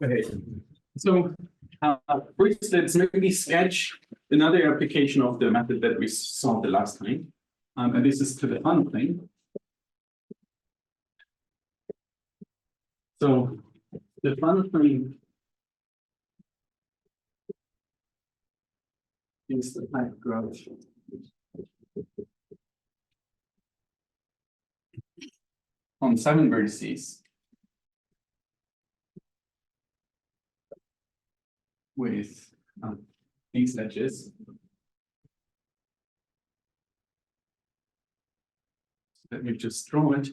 Okay, so first let's maybe sketch another application of the method that we saw the last time, and this is to the funnel plane. So the funnel plane is the hypergraph on 7 vertices with these edges. Let me just draw it.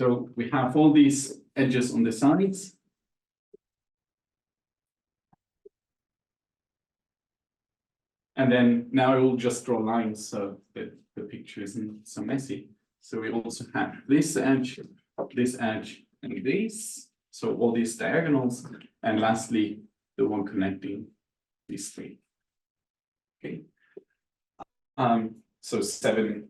So we have all these edges on the sides. And then now I will just draw lines so that the picture isn't so messy. So we also have this edge, and this. So all these diagonals, and lastly, the one connecting these three. Okay. So seven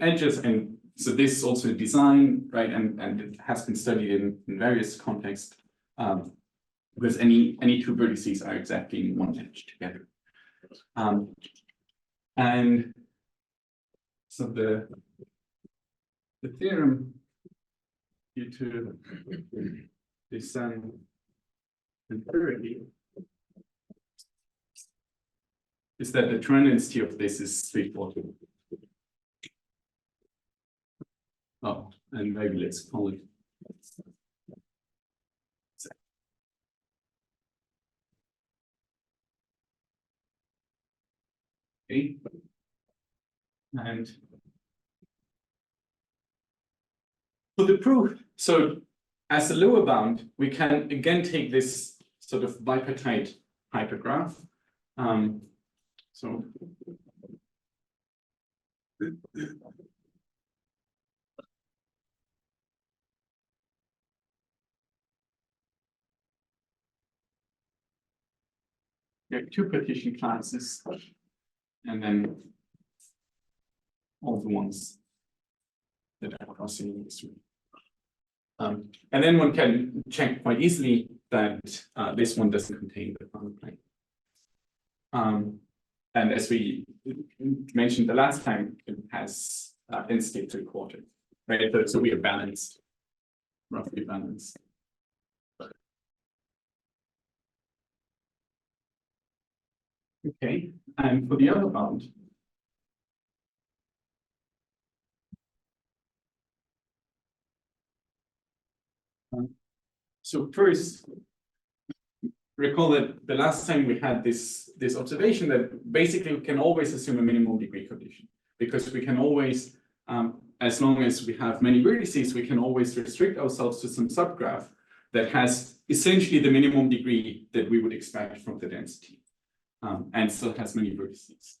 edges, and so this is also a design, right? And it has been studied in various contexts, because any two vertices are exactly in one edge together. And so the theorem due to descend empirically is that the Turán density of this is 340. Oh, and maybe let's call it. Okay. And for the proof, so as a lower bound, we can again take this sort of bipartite hypergraph. So there are two partition classes, and then all the ones that are crossing this way. And then one can check quite easily that this one doesn't contain the funnel plane. And as we mentioned the last time, it has density 3/4, right? So we are balanced, roughly balanced. Okay, and for the other bound, so first, recall that the last time we had this observation that basically we can always assume a minimum degree condition, because we can always, as long as we have many vertices, we can always restrict ourselves to some subgraph that has essentially the minimum degree that we would expect from the density, and still has many vertices.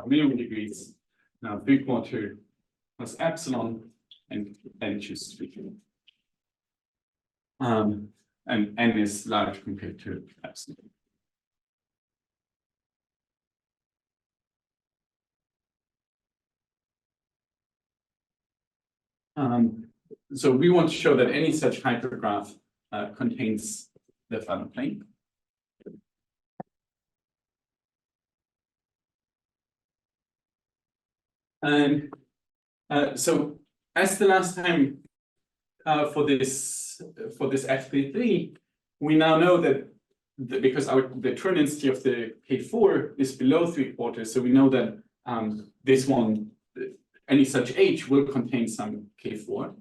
Minimum degrees, now 3/4 plus epsilon, and n chooses 3. And n is large compared to epsilon. So we want to show that any such hypergraph contains the funnel plane. And so as the last time for this FP3, we now know that because the Turán density of the K4 is below 3/4, so we know that this one, any such H will contain some K4.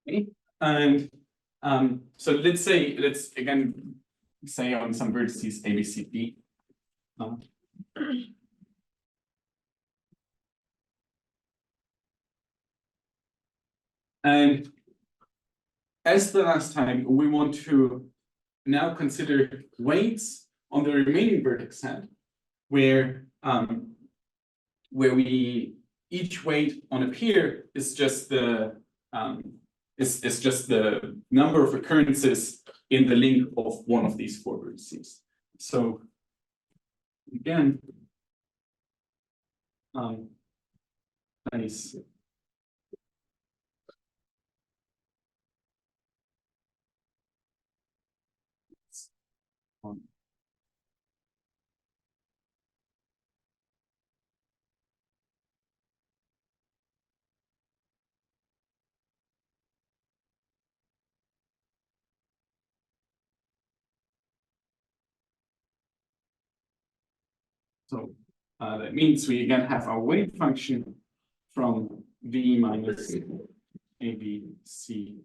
Okay. And so let's again say on some vertices A, B, C, D. And as the last time, we want to now consider weights on the remaining vertex set, where we each weight on a pair is just the number of occurrences in the link of one of these four vertices. So again, nice. So that means we again have our weight function from V minus A, B, C,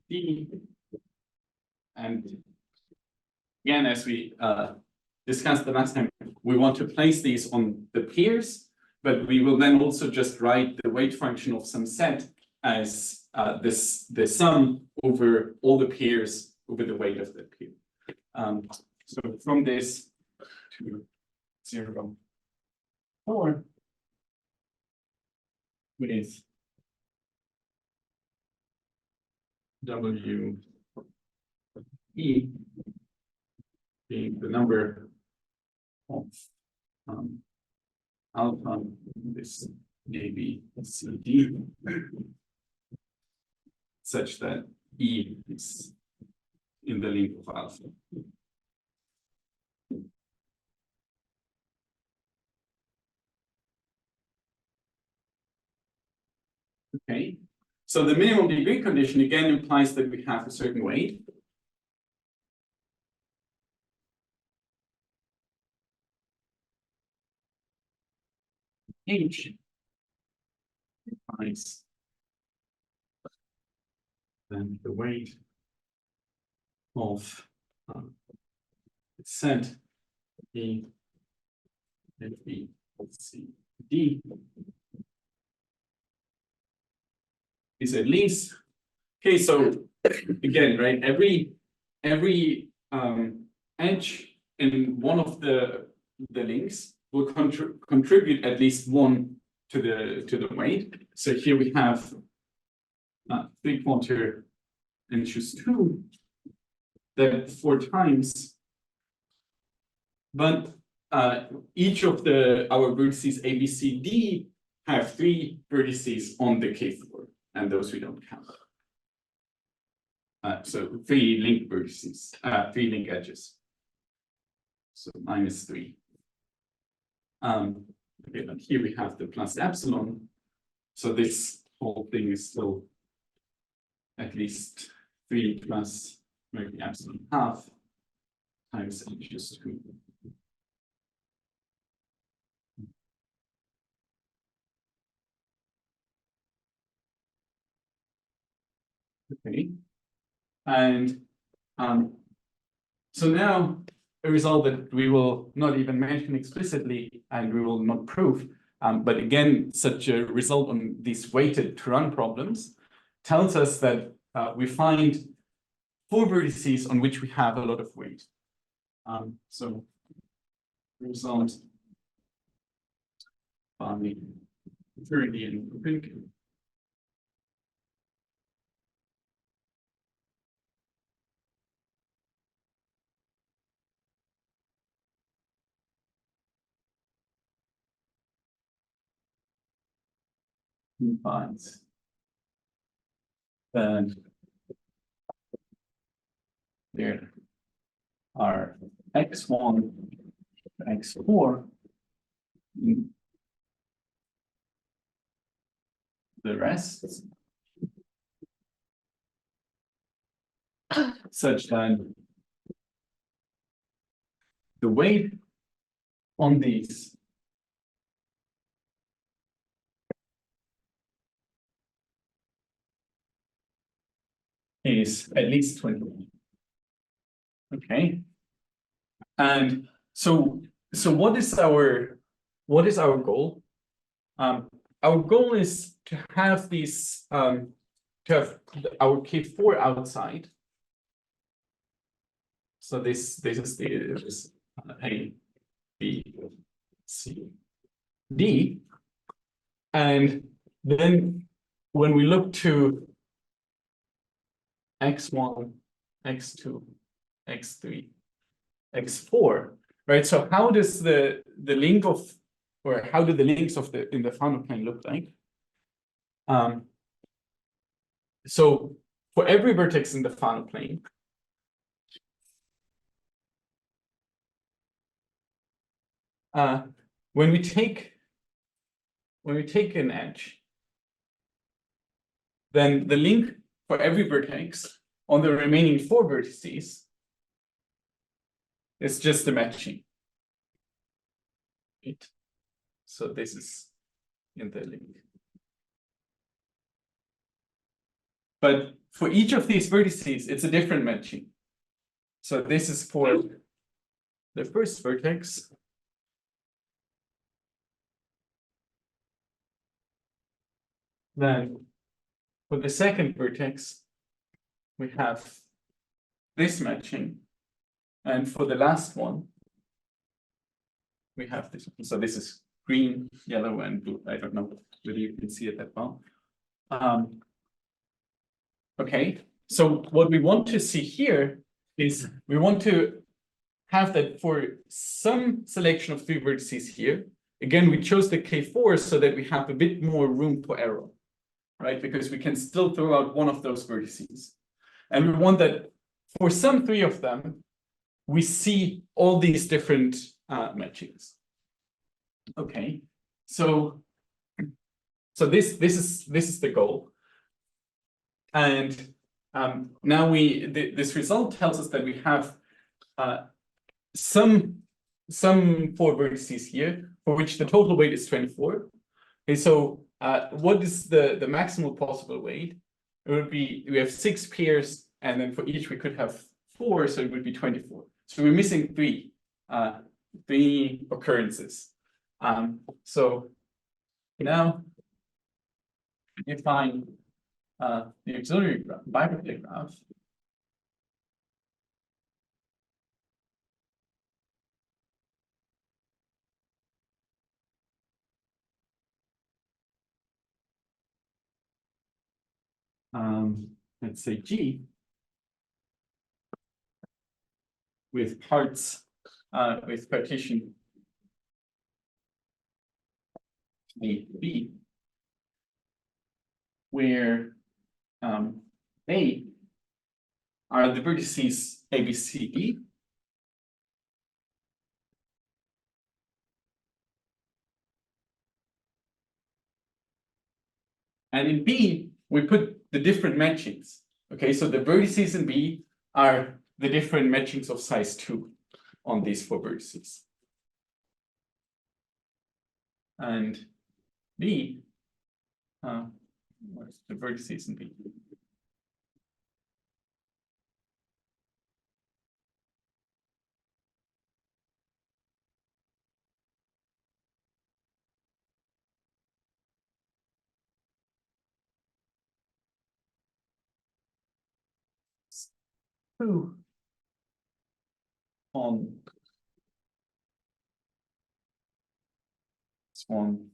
D. And again, as we discussed the last time, we want to place these on the pairs, but we will then also just write the weight function of some set as the sum over all the pairs over the weight of the pair. So from this to 0, 4 with W E being the number of alpha, this A, B, C, D, such that E is in the link of alpha. Okay, so the minimum degree condition again implies that we have a certain weight. H implies then the weight of set A, B, C, D is at least, okay, so again, right, every edge in one of the links will contribute at least one to the weight. So here we have 3/4 and choose 2, that 4 times, but each of our vertices A, B, C, D have 3 vertices on the K4, and those we don't count. So 3 link vertices, 3 link edges. So -3. Okay, and here we have the plus epsilon. So this whole thing is still at least 3 plus maybe epsilon half times H is 2. Okay, and so now a result that we will not even mention explicitly and we will not prove, but again, such a result on these weighted Turán problems tells us that we find 4 vertices on which we have a lot of weight. So result by 30 and pink. implies that there are x1, x4 in the rest such that the weight on these is at least 21. Okay. And so what is our goal? Our goal is to have these to have our K4 outside. So this is the A, B, C, D, and then when we look to x1, x2, x3, x4, right? So how does the link of, or how do the links of the in the final plane look like? So for every vertex in the final plane, when we take an edge, then the link for every vertex on the remaining 4 vertices is just the matching. Right? So this is in the link. But for each of these vertices, it's a different matching. So this is for the first vertex. Then for the second vertex, we have this matching. And for the last one, we have this one. So this is green, yellow, and blue. I don't know whether you can see it that well. Okay, so what we want to see here is we want to have that for some selection of 3 vertices here. Again, we chose the K4 so that we have a bit more room for error, right? Because we can still throw out one of those vertices. And we want that for some 3 of them, we see all these different matchings. Okay, so this is the goal. And now this result tells us that we have some 4 vertices here for which the total weight is 24. Okay, so what is the maximal possible weight? It would be, we have 6 pairs, and then for each we could have 4, so it would be 24. So we're missing 3 occurrences. So now define the auxiliary bipartite graph. Let's say G with parts with partition A, B, where A are the vertices A, B, C, E, and in B we put the different matchings. Okay, so the vertices in B are the different matchings of size 2 on these 4 vertices. And B, where's the vertices in B? Two on this one.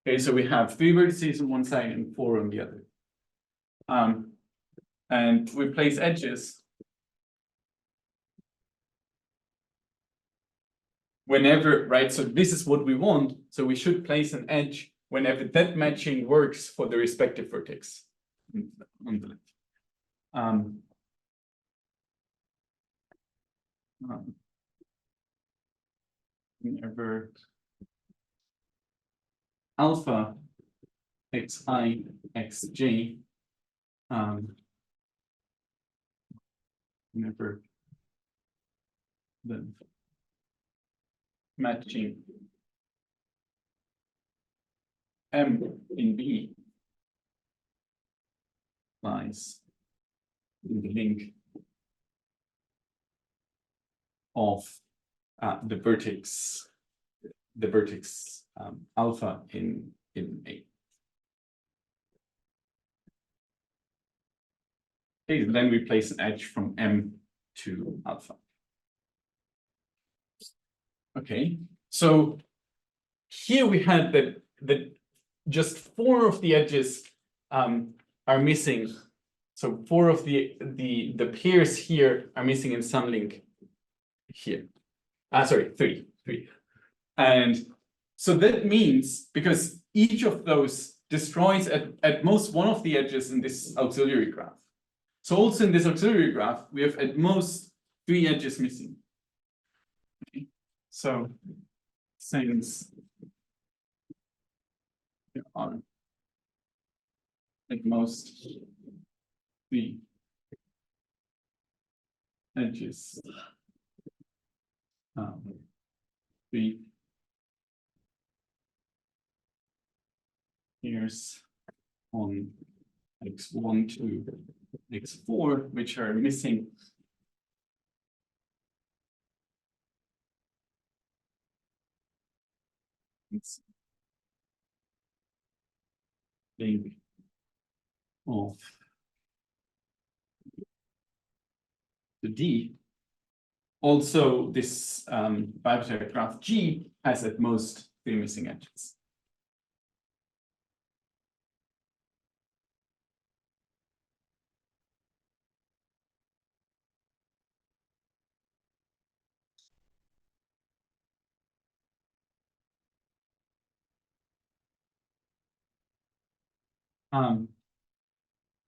Okay, so we have 3 vertices on one side and 4 on the other. And we place edges whenever, right? So this is what we want. So we should place an edge whenever that matching works for the respective vertex on the left. Whenever alpha xi xj, whenever the matching M in B lies in the link of the vertex alpha in A. Okay, then we place an edge from M to alpha. Okay, so here we had that just 4 of the edges are missing. So 4 of the pairs here are missing in some link here. Sorry, 3. And so that means, because each of those destroys at most one of the edges in this auxiliary graph. So also in this auxiliary graph, we have at most 3 edges missing. Okay. So since there are at most 3 edges, 3 pairs on x1 to x4, which are missing link of the D. Also, this bipartite graph G has at most 3 missing edges.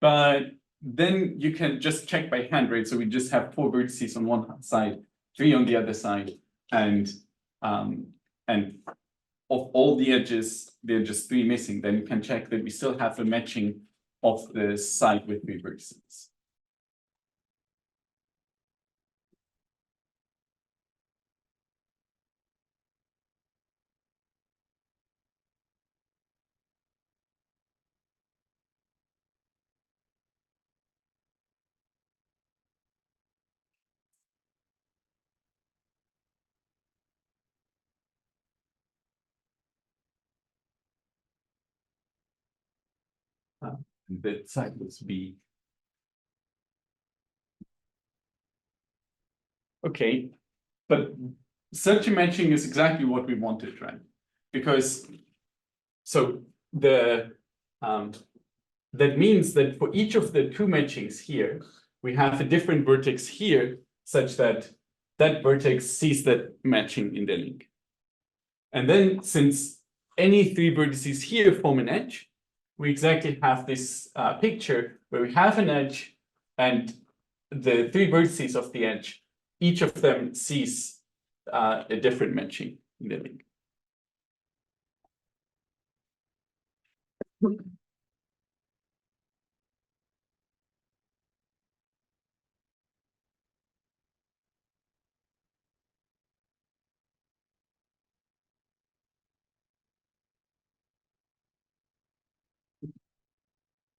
But then you can just check by hand, right? So we just have 4 vertices on one side, 3 on the other side, and of all the edges, there are just 3 missing. Then you can check that we still have a matching of the side with 3 vertices. That side was B. Okay, but such a matching is exactly what we wanted, right? Because so that means that for each of the 2 matchings here, we have a different vertex here, such that that vertex sees that matching in the link. And then, since any 3 vertices here form an edge, we exactly have this picture where we have an edge, and the 3 vertices of the edge, each of them sees a different matching in the link.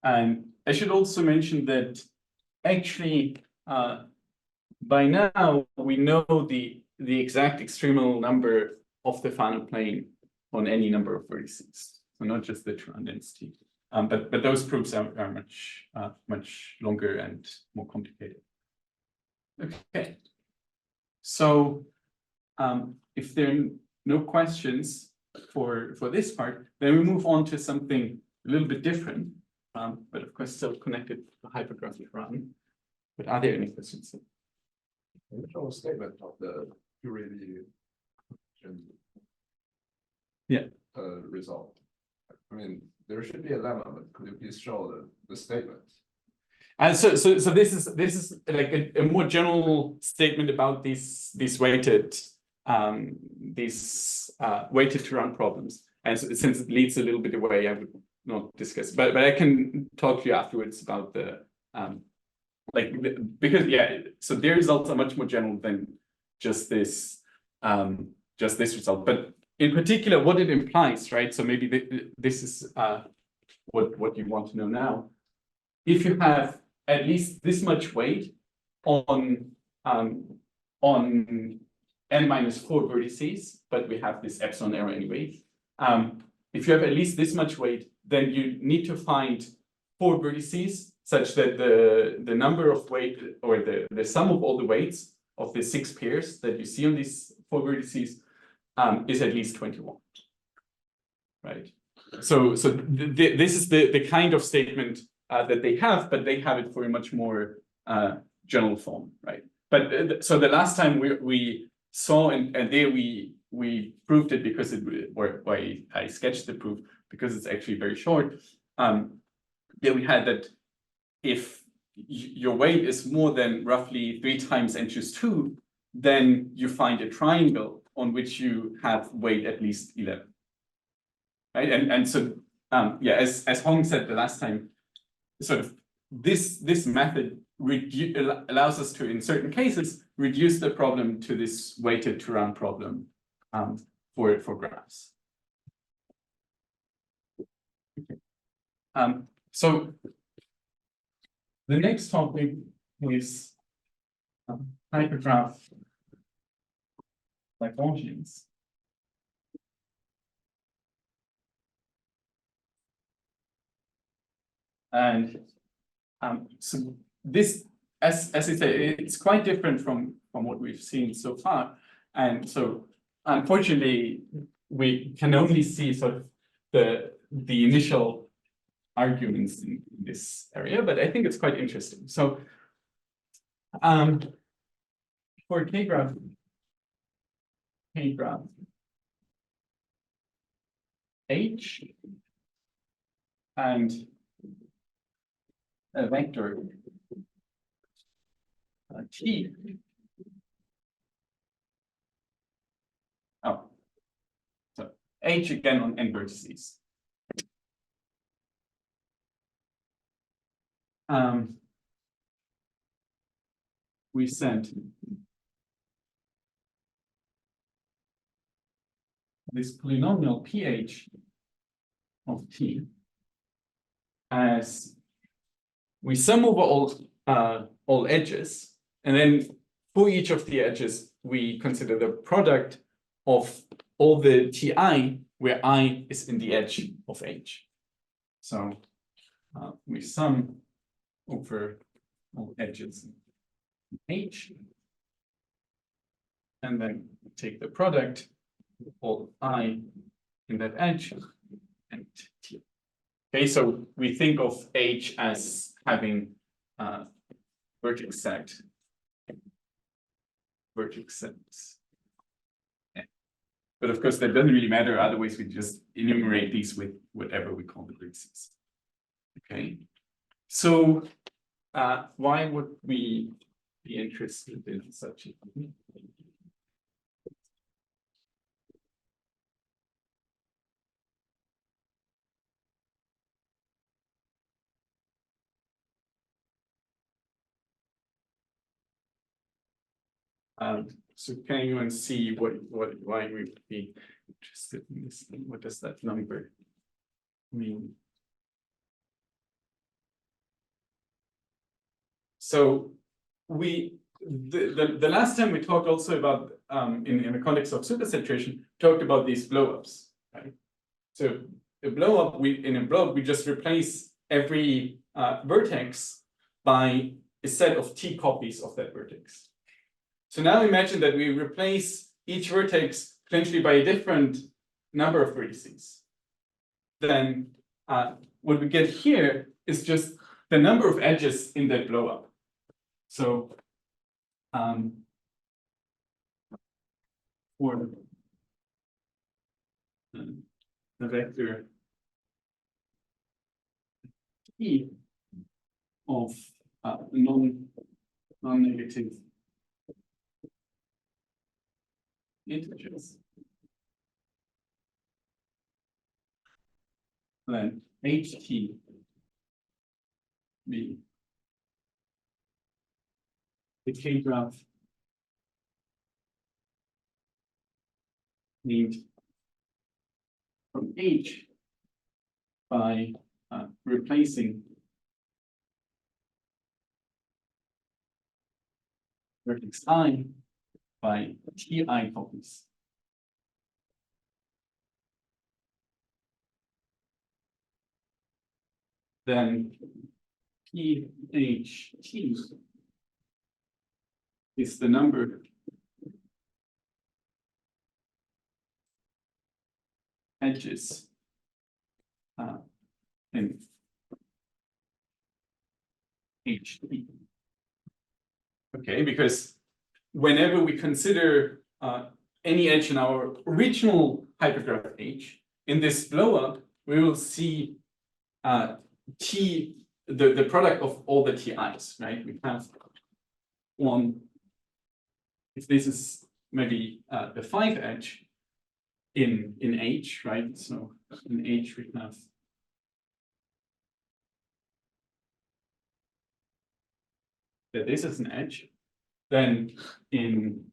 And I should also mention that actually, by now we know the exact extremal number of the final plane on any number of vertices, so not just the Turán density. But those proofs are much longer and more complicated. Okay, so if there are no questions for this part, then we move on to something a little bit different, but of course still connected to Hypergraph Turán. But are there any questions? Initial statement of the theory question. Yeah. Result. I mean, there should be a lemma, but could you please show the statement? And so this is like a more general statement about these weighted Turán problems. And so, since it leads a little bit away, I would not discuss. But I can talk to you afterwards about the because so their results are much more general than just this result. But in particular, what it implies, right? So maybe this is what you want to know now. If you have at least this much weight on n-4 vertices, but we have this epsilon error anyway. If you have at least this much weight, then you need to find 4 vertices such that the number of weight, or the sum of all the weights of the 6 pairs that you see on these 4 vertices is at least 21, right? So this is the kind of statement that they have, but they have it for a much more general form, right? But so the last time we saw, and there we proved it because I sketched the proof because it's actually very short. There we had that if your weight is more than roughly 3 times n choose 2, then you find a triangle on which you have weight at least 11, right? And so as Hong said the last time, sort of this method allows us to, in certain cases, reduce the problem to this weighted Turán problem for graphs. Okay. So the next topic is hypergraph Lagrangians. And so this, as I say, it's quite different from what we've seen so far. And so unfortunately, we can only see sort of the initial arguments in this area, but I think it's quite interesting. So for k-graph H and a vector T. Oh, so H again on n vertices. We sent this polynomial pH of T as we sum over all edges, and then for each of the edges, we consider the product of all the Ti where I is in the edge of H. So we sum over all edges in H, and then take the product of all I in that edge and T. Okay, so we think of H as having vertex sets. Yeah. But of course, that doesn't really matter. Otherwise, we just enumerate these with whatever we call the vertices. Okay, so why would we be interested in such a thing? So can anyone see why we would be interested in this thing? What does that number mean? So the last time we talked also about in the context of supersaturation, talked about these blowups, right? So a blowup, in a blowup we just replace every vertex by a set of T copies of that vertex. So now imagine that we replace each vertex potentially by a different number of vertices. Then what we get here is just the number of edges in that blowup. So for the vector T of non-negative integers, then HT be the K-graph named from H by replacing vertex I by Ti copies. Then PHT is the number edges in HT. Okay, because whenever we consider any edge in our original hypergraph H, in this blow-up, we will see T, the product of all the TIs, right? We have one, if this is maybe the 5 edge in H, right? So in H we have that this is an edge. Then in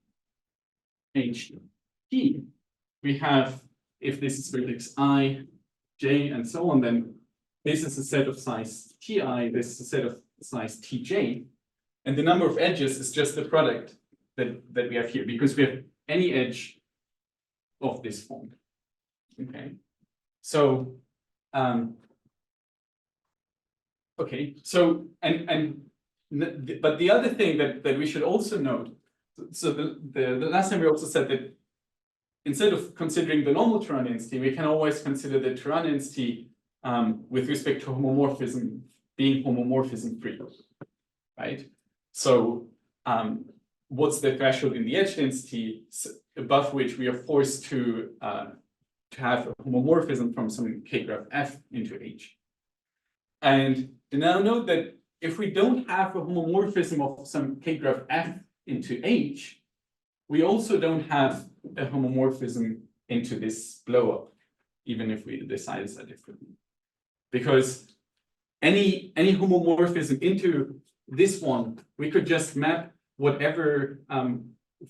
HT, we have, if this is vertex I, J, and so on, then this is a set of size Ti, this is a set of size Tj, and the number of edges is just the product that we have here, because we have any edge of this form. Okay, so okay, so but the other thing that we should also note, so the last time we also said that instead of considering the normal Turán density, we can always consider the Turán density with respect to homomorphism being homomorphism free, right? So what's the threshold in the edge density above which we are forced to have a homomorphism from some K-graph F into H? And now note that if we don't have a homomorphism of some K-graph F into H, we also don't have a homomorphism into this blow-up, even if the sizes are different. Because any homomorphism into this one, we could just map whatever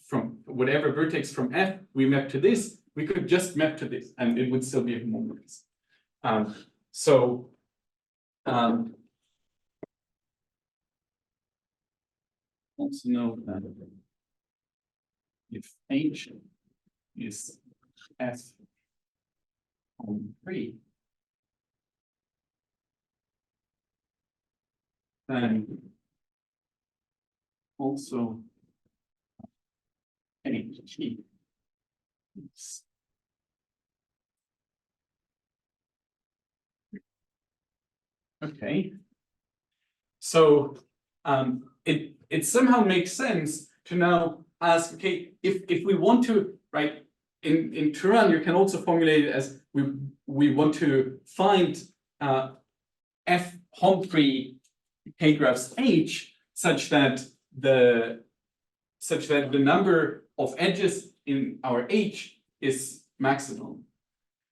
from whatever vertex from F we map to this, we could just map to this, and it would still be a homomorphism. Also know that if H is F on 3, then also HT is okay. So it somehow makes sense to now ask, okay, if we want to, right, in Turán, you can also formulate it as we want to find F Humphrey K-graphs H such that the number of edges in our H is maximum.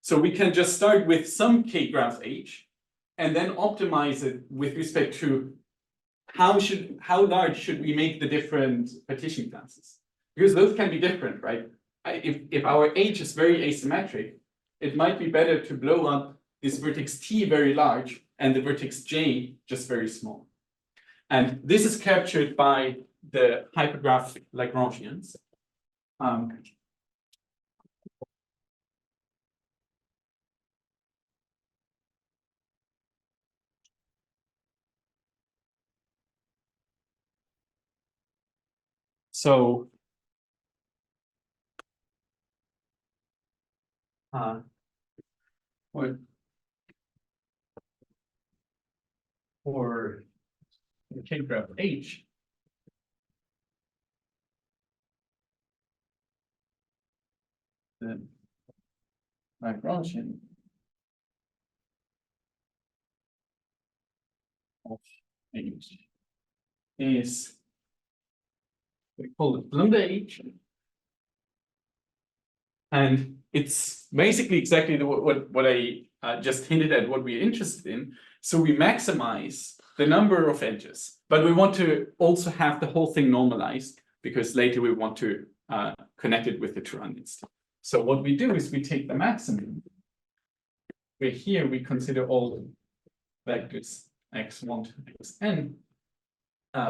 So we can just start with some K-graph H and then optimize it with respect to how large should we make the different partition classes? Because those can be different, right? If our H is very asymmetric, it might be better to blow up this vertex T very large and the vertex J just very small. And this is captured by the hypergraph Lagrangians. So for the K-graph H, then Lagrangian of H is, we call it lambda H. And it's basically exactly what I just hinted at, what we're interested in. So we maximize the number of edges, but we want to also have the whole thing normalized because later we want to connect it with the Turán density. So what we do is we take the maximum, where here we consider all vectors x1 to xn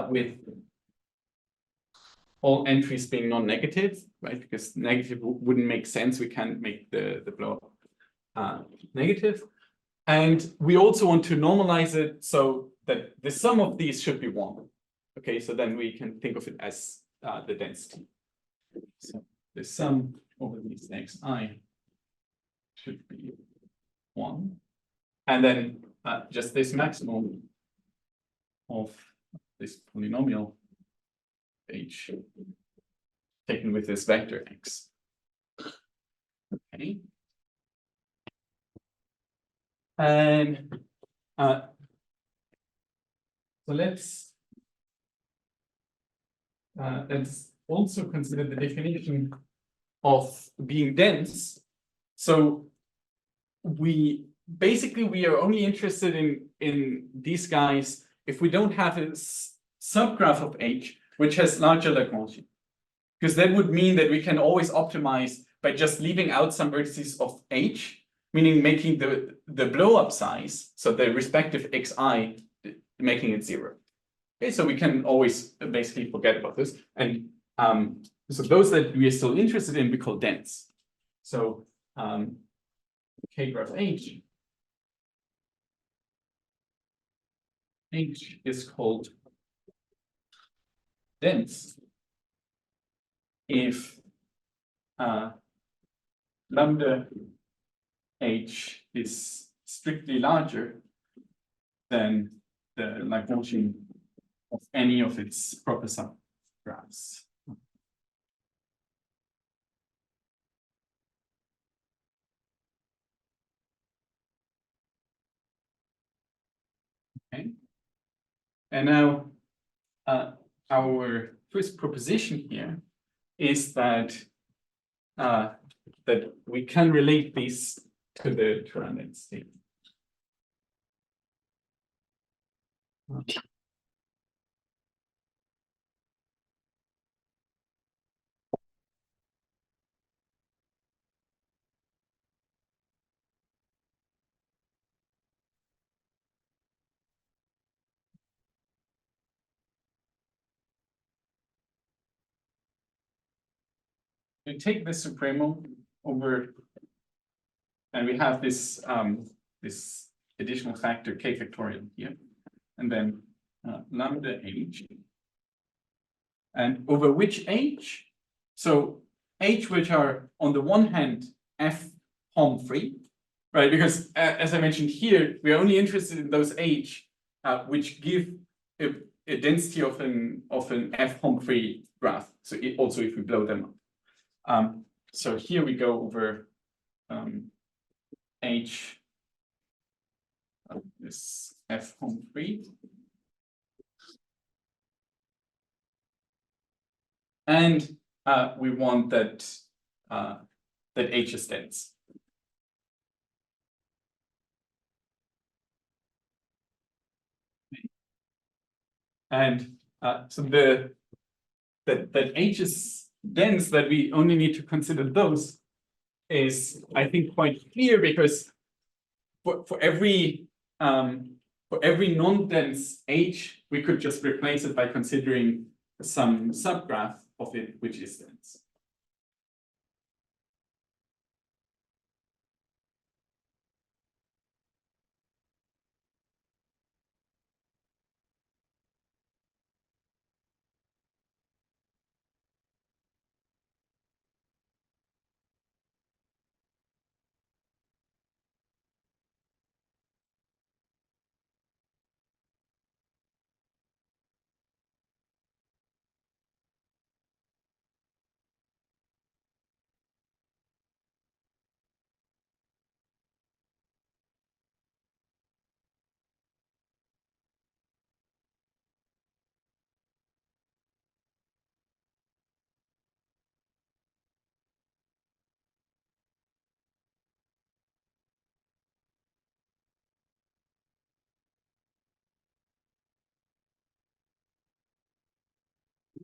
with all entries being non-negative, right? Because negative wouldn't make sense. We can't make the blow negative. And we also want to normalize it so that the sum of these should be 1. Okay, so then we can think of it as the density. So the sum over these xi should be 1. And then just this maximum of this polynomial H taken with this vector x. Okay. And so let's also consider the definition of being dense. So we are only interested in these guys if we don't have a subgraph of H which has larger Lagrangian, because that would mean that we can always optimize by just leaving out some vertices of H, meaning making the blow-up size, so the respective xi, making it 0. Okay, so we can always basically forget about this. And so those that we are still interested in, we call dense. So K graph H is called dense if lambda H is strictly larger than the Lagrangian of any of its proper subgraphs. Okay. And now our first proposition here is that that we can relate these to the Turán density. We take the supremo over, and we have this this additional factor k factorial here, and then lambda H, and over which H? So H which are on the one hand F Hom free, right? Because as I mentioned here, we are only interested in those H which give a density of an F Hom free graph. So also if we blow them up. So here we go over H this F Hom free. And we want that that H is dense. And so that H is dense, that we only need to consider those, is I think quite clear, because for every non-dense H, we could just replace it by considering some subgraph of it which is dense.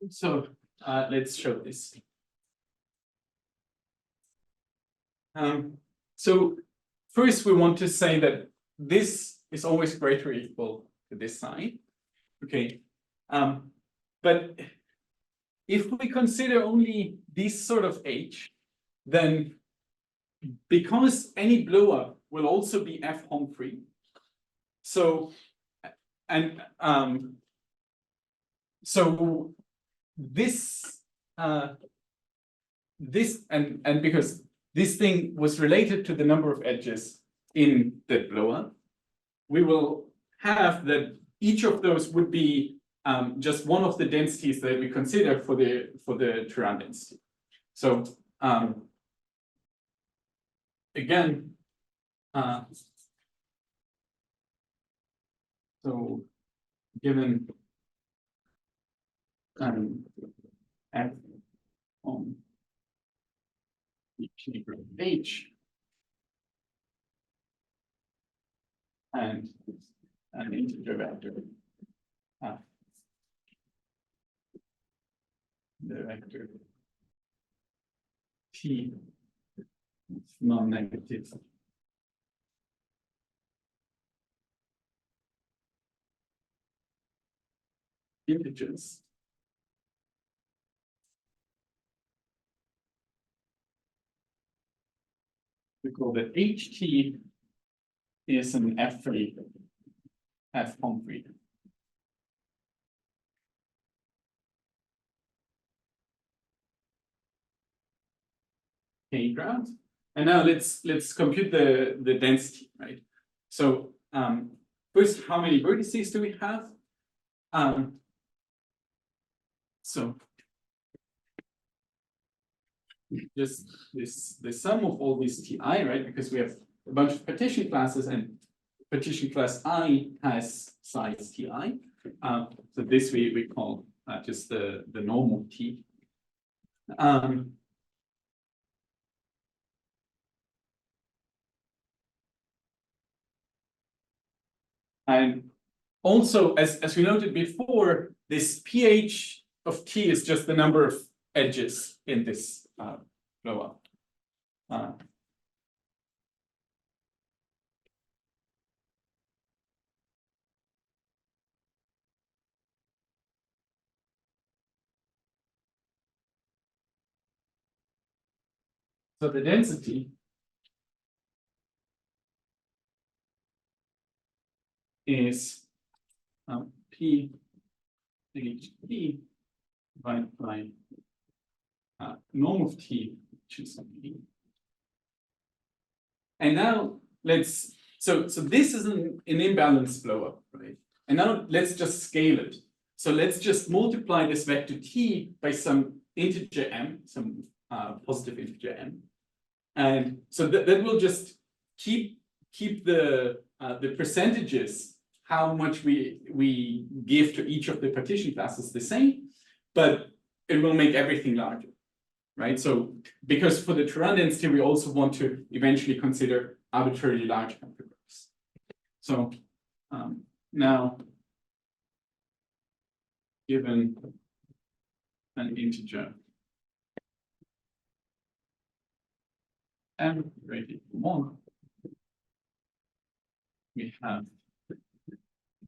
So let's show this. So first we want to say that this is always greater or equal to this side. Okay. But if we consider only this sort of H, then because any blow up will also be F home free. So and so this and because this thing was related to the number of edges in the blow up, we will have that each of those would be just one of the densities that we consider for the Turán density. So again, so given F on each neighbor of H and an integer vector F, the vector T is non-negative integers. We call that HT is an F-free, F-home-free. K-graph. And now let's compute the density, right? So first, how many vertices do we have? So just the sum of all these Ti, right? Because we have a bunch of partition classes, and partition class I has size Ti. So this we call just the normal T. And also, as we noted before, this pH of T is just the number of edges in this blow up. So the density is P H T divided by norm of T, which is P. And now let's so this is an imbalance blow up, right? And now let's just scale it. So let's just multiply this vector T by some integer m, some positive integer m. And so that will just keep the percentages, how much we give to each of the partition classes the same, but it will make everything larger, right? So because for the Turán density, we also want to eventually consider arbitrarily large hypergraphs. So now, given an integer m greater than 1, we have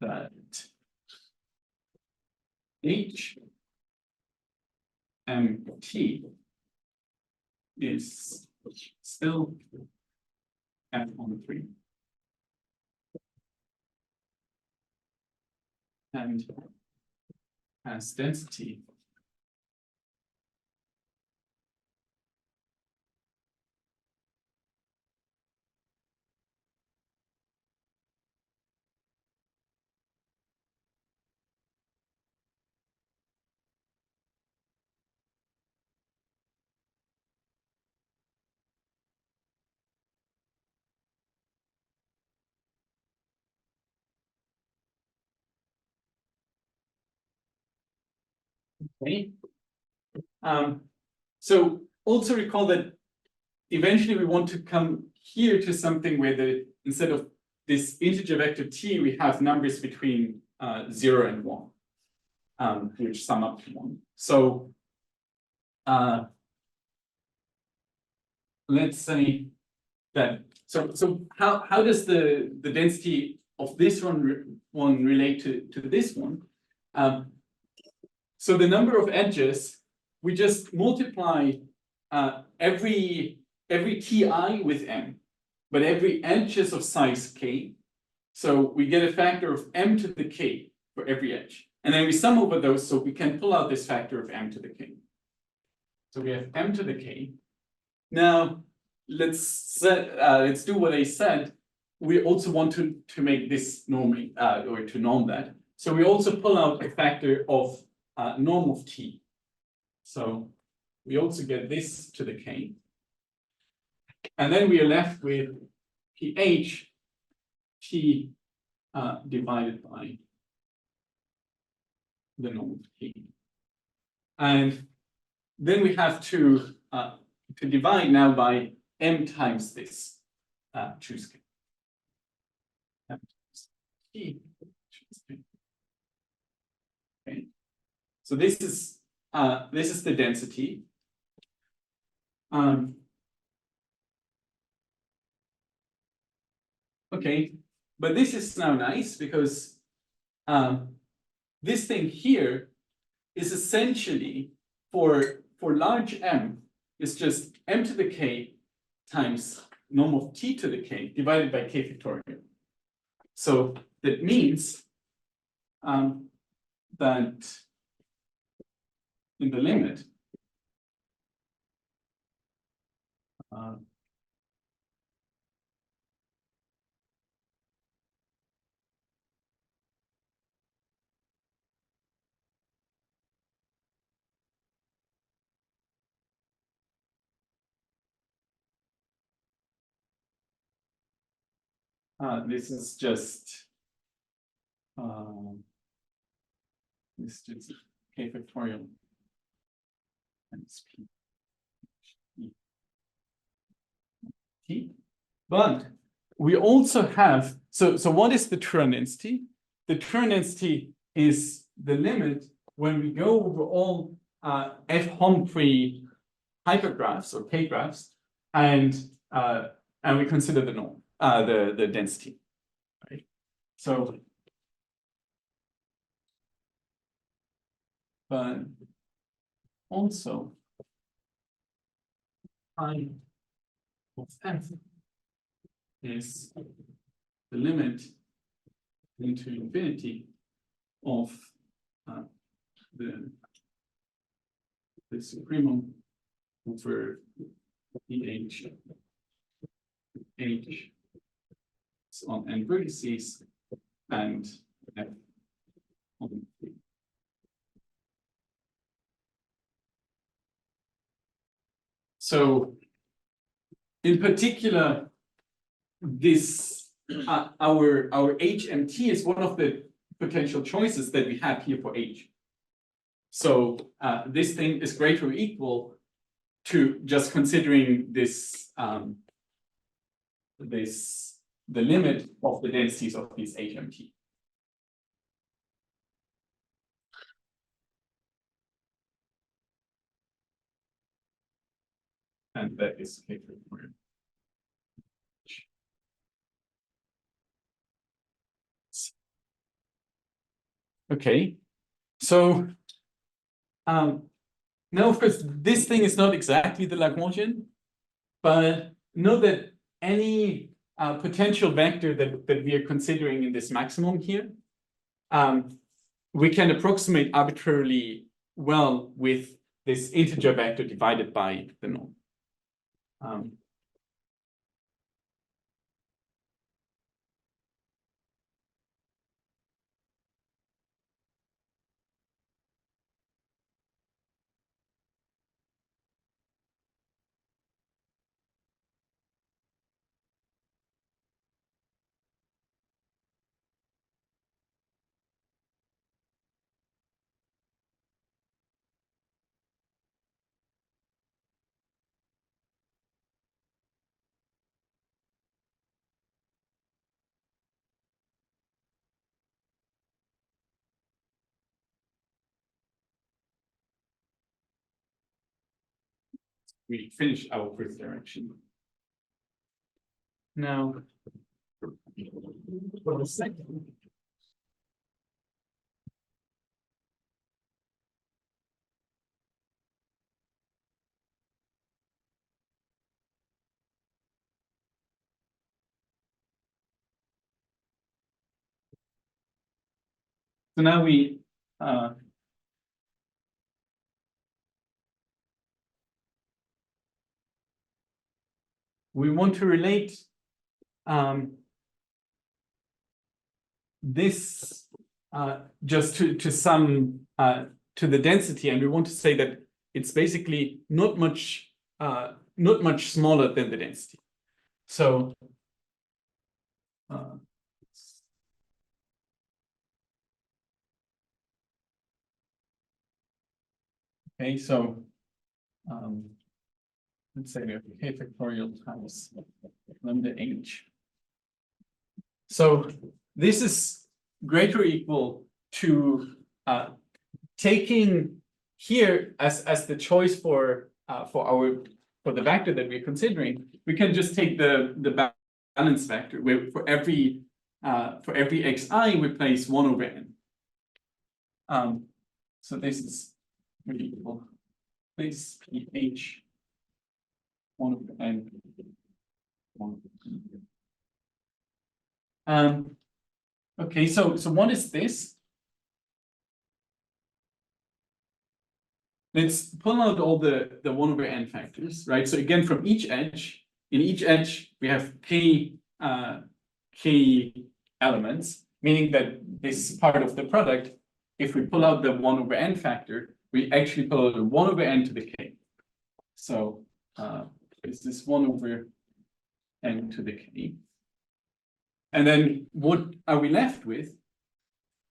that H MT is still F on 3. And has density okay. So also recall that eventually we want to come here to something where instead of this integer vector T, we have numbers between 0 and 1, which sum up to 1. So let's say that so how does the density of this one relate to this one? So the number of edges, we just multiply every ti with m, but every edge is of size k. So we get a factor of m to the k for every edge. And then we sum over those, so we can pull out this factor of m to the k. So we have m to the k. Now let's do what I said. We also want to make this norming or to norm that. So we also pull out a factor of norm of t. So we also get this to the k. And then we are left with pH t divided by the norm of t. And then we have to divide now by m times this choose k. T choose k. Okay. So this is the density. Okay, but this is now nice because this thing here is essentially for large m is just m to the k times norm of t to the k divided by k factorial. So that means that in the limit this is just k factorial times p. But we also have, so what is the Turán density? The Turán density is the limit when we go over all f-Humphrey hypergraphs or k-graphs, and we consider the norm, the density, right? So, but also I of f is the limit into infinity of the supremum over the h on n vertices and f on t. So in particular, this our HMT is one of the potential choices that we have here for H. So this thing is greater or equal to just considering this the limit of the densities of these HMT. And that is K factorial. Okay, so now of course this thing is not exactly the Lagrangian, but know that any potential vector that we are considering in this maximum here, we can approximate arbitrarily well with this integer vector divided by the norm. we finish our first direction. Now, for the second. So now we want to relate this just to some to the density, and we want to say that it's basically not much smaller than the density. So okay, so let's say we have k factorial times lambda h. So this is greater or equal to taking here as the choice for the vector that we're considering. We can just take the balance vector where for every xi we place 1 over n. So this is really equal. Place ph 1 over n. 1 over n. Okay, so what is this? Let's pull out all the 1 over n factors, right? So again, from each edge, in each edge we have k elements, meaning that this part of the product, if we pull out the 1 over n factor, we actually pull out the 1 over n to the k. So is this 1 over n to the k? And then what are we left with?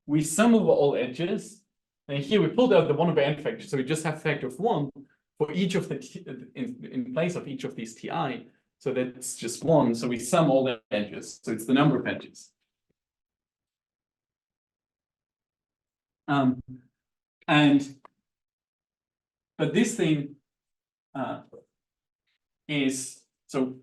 We sum over all edges. And here we pulled out the 1 over n factor. So we just have a factor of 1 for each of the in place of each of these ti. So that's just 1. So we sum all the edges. So it's the number of edges. But this thing is, so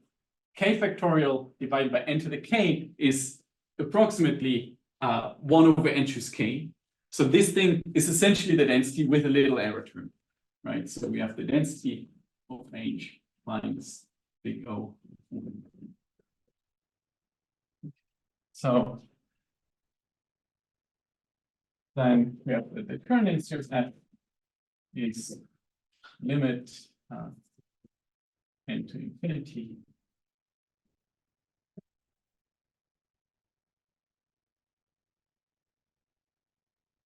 k factorial divided by n to the k is approximately 1 over n choose k. So this thing is essentially the density with a little error term, right? So we have the density of h minus big O. So then we have the current instance f is limit n to infinity.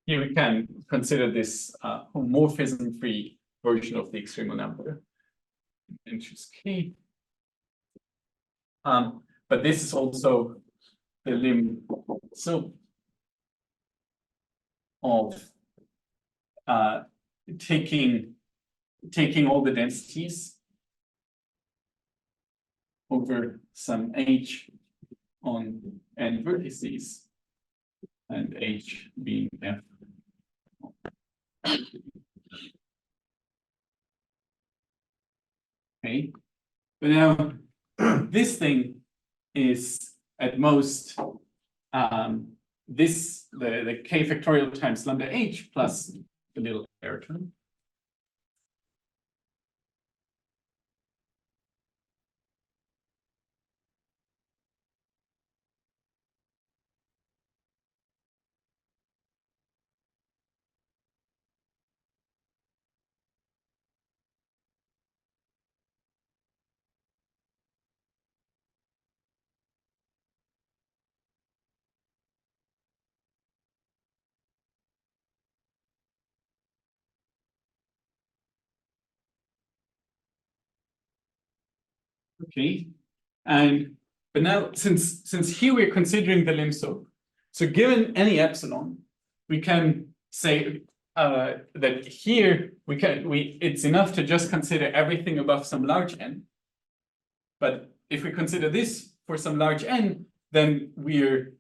Here we can consider this homomorphism-free version of the extremal number, n choose k. But this is also the lim so of taking all the densities over some h on n vertices and h being f. Okay, but now this thing is at most the k factorial times lambda h plus the little error term. Okay, but now since here we're considering the lim so given any epsilon, we can say that here it's enough to just consider everything above some large n. But if we consider this for some large n, then we're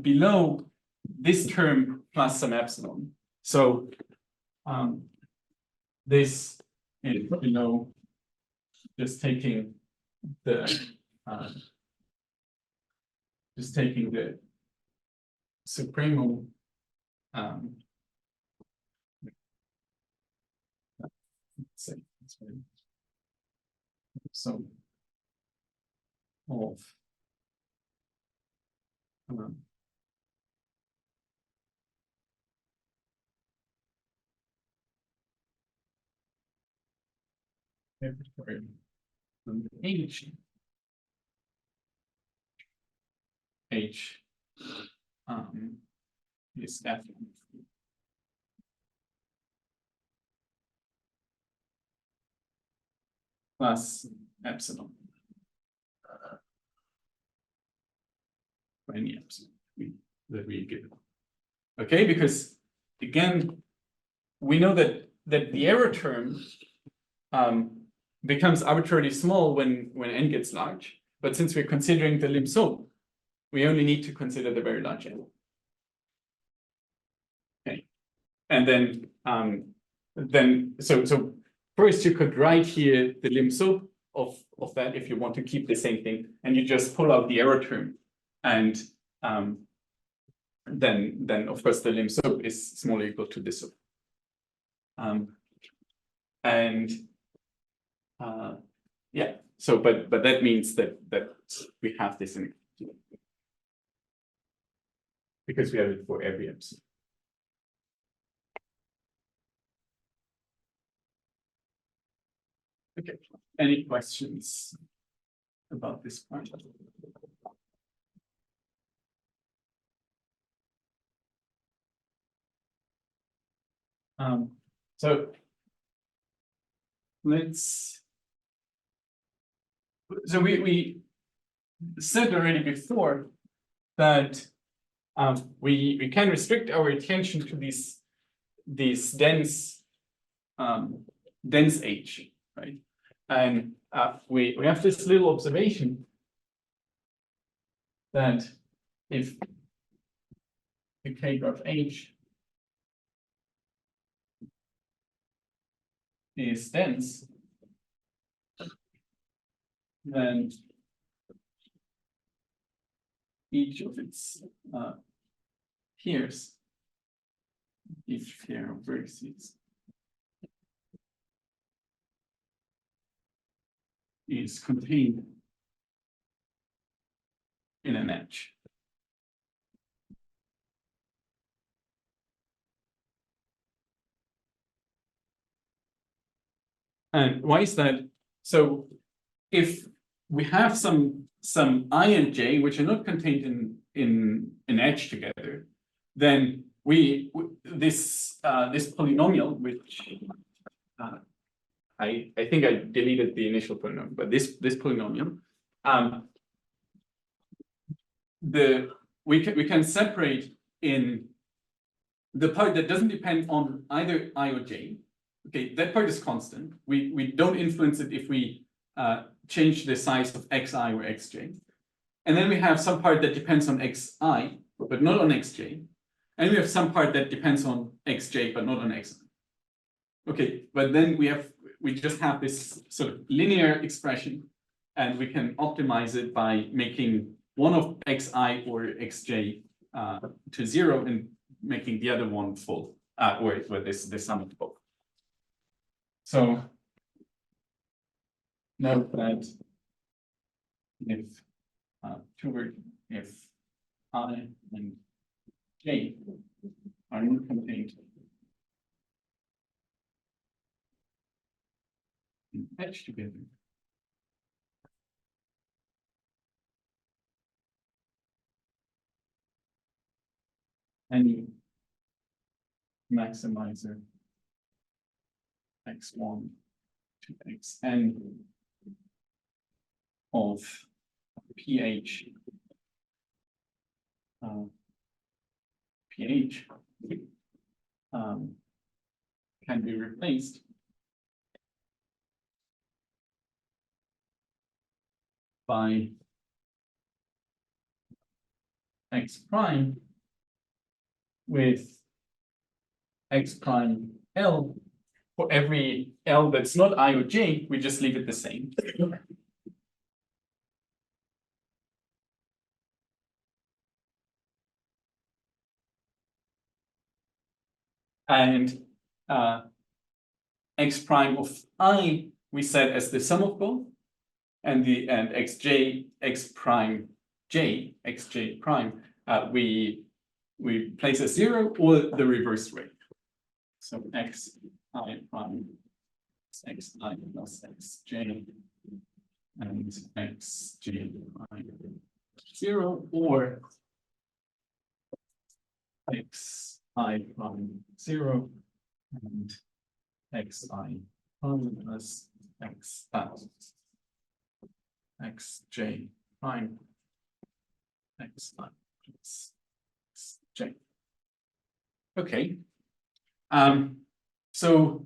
below this term plus some epsilon. So this is below just taking the supremo let's say so of H is F plus epsilon for any epsilon that we give. Okay, because again, we know that the error term becomes arbitrarily small when n gets large, but since we're considering the lim SOAP, we only need to consider the very large n. Okay, and then so first you could write here the lim SOAP of that if you want to keep the same thing, and you just pull out the error term, and then of course the lim SOAP is small or equal to this SOAP. Yeah, so but that means that we have this in because we have it for every epsilon. Okay, any questions about this point? So we said already before that we can restrict our attention to these dense H, right? And we have this little observation that if the K graph H is dense, then each of its pairs, each pair of vertices is contained in an edge. And why is that? So if we have some I and j which are not contained in an edge together, then this polynomial, which I think I deleted the initial polynomial, but this polynomial, we can separate in the part that doesn't depend on either I or j. Okay, that part is constant. We don't influence it if we change the size of xi or xj. And then we have some part that depends on xi, but not on xj. And we have some part that depends on xj, but not on xi. Okay, but then we just have this sort of linear expression, and we can optimize it by making one of xi or xj to 0 and making the other one full, where this sum of both. So note that if if I and j are not contained in edge together, any maximizer x1 to xn of pH can be replaced by x prime with x prime L for every L that's not I or J, we just leave it the same. And x prime of I we set as the sum of both, and xj x prime j xj prime we place as 0 or the reverse way. So x I prime x I plus xj and xj prime 0 or x I prime 0 and x I prime plus x xj prime x I plus xj. Okay. So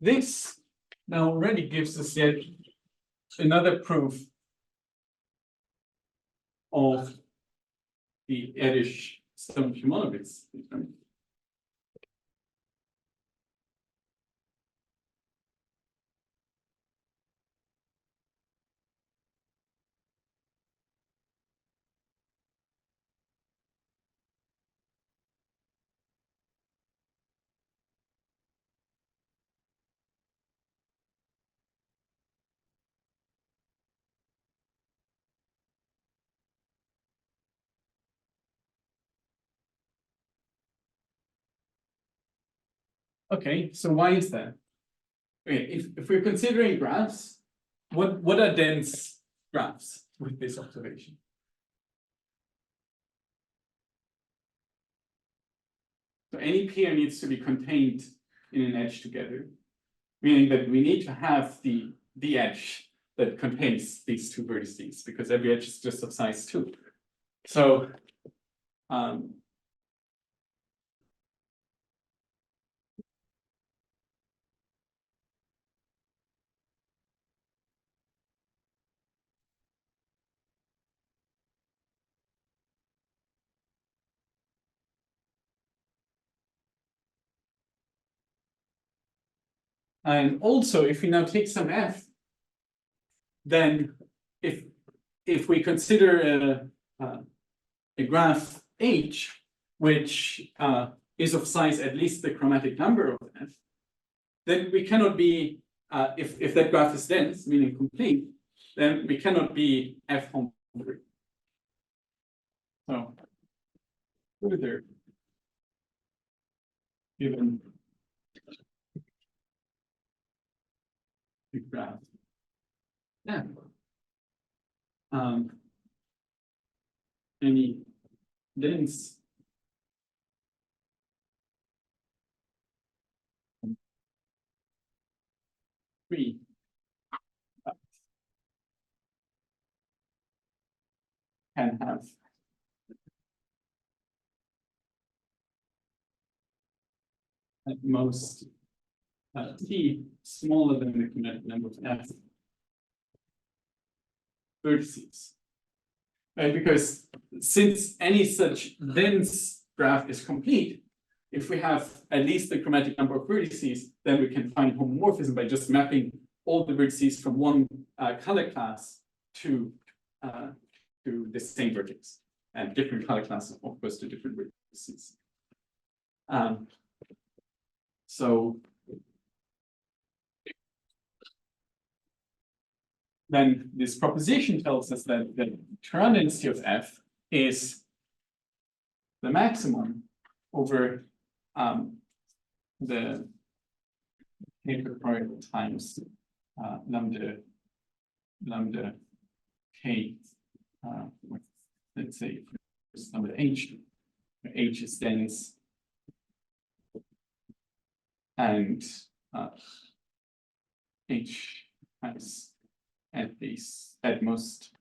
this now already gives us yet another proof of the Edish stone Shimonovitz theorem. Okay, so why is that? Okay, if we're considering graphs, what are dense graphs with this observation? So any pair needs to be contained in an edge together, meaning that we need to have the edge that contains these two vertices, because every edge is just of size 2. So and also, if we now take some f, then if we consider a graph H, which is of size at least the chromatic number of f, then we cannot be, if that graph is dense, meaning complete, then we cannot be f hungry. So further, given the graph f, any dense free can have at most t smaller than the kinetic number of f vertices. Right? Because since any such dense graph is complete, if we have at least the chromatic number of vertices, then we can find homomorphism by just mapping all the vertices from one color class to the same vertex, and different color classes, of course, to different vertices. So then this proposition tells us that the Turán density of f is the maximum over the Hypergraph times lambda k, let's say lambda h, where h is dense, and h has at most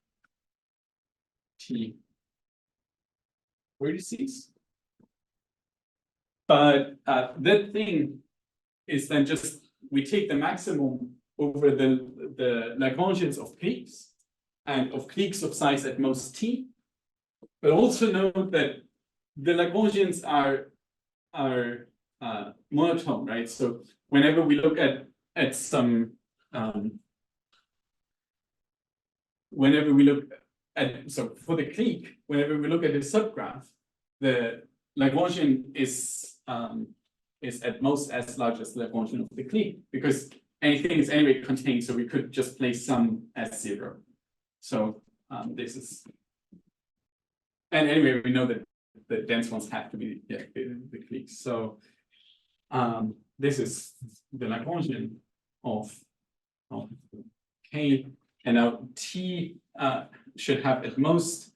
t vertices. But that thing is then just, we take the maximum over the Lagrangians of cliques, and of cliques of size at most t. But also note that the Lagrangians are monotone, right? So whenever we look at some whenever we look at, so for the clique, whenever we look at the subgraph, the Lagrangian is at most as large as the Lagrangian of the clique, because anything is anyway contained, so we could just place some as 0. So this is, and anyway, we know that the dense ones have to be the cliques. So this is the Lagrangian of K, and now T should have at most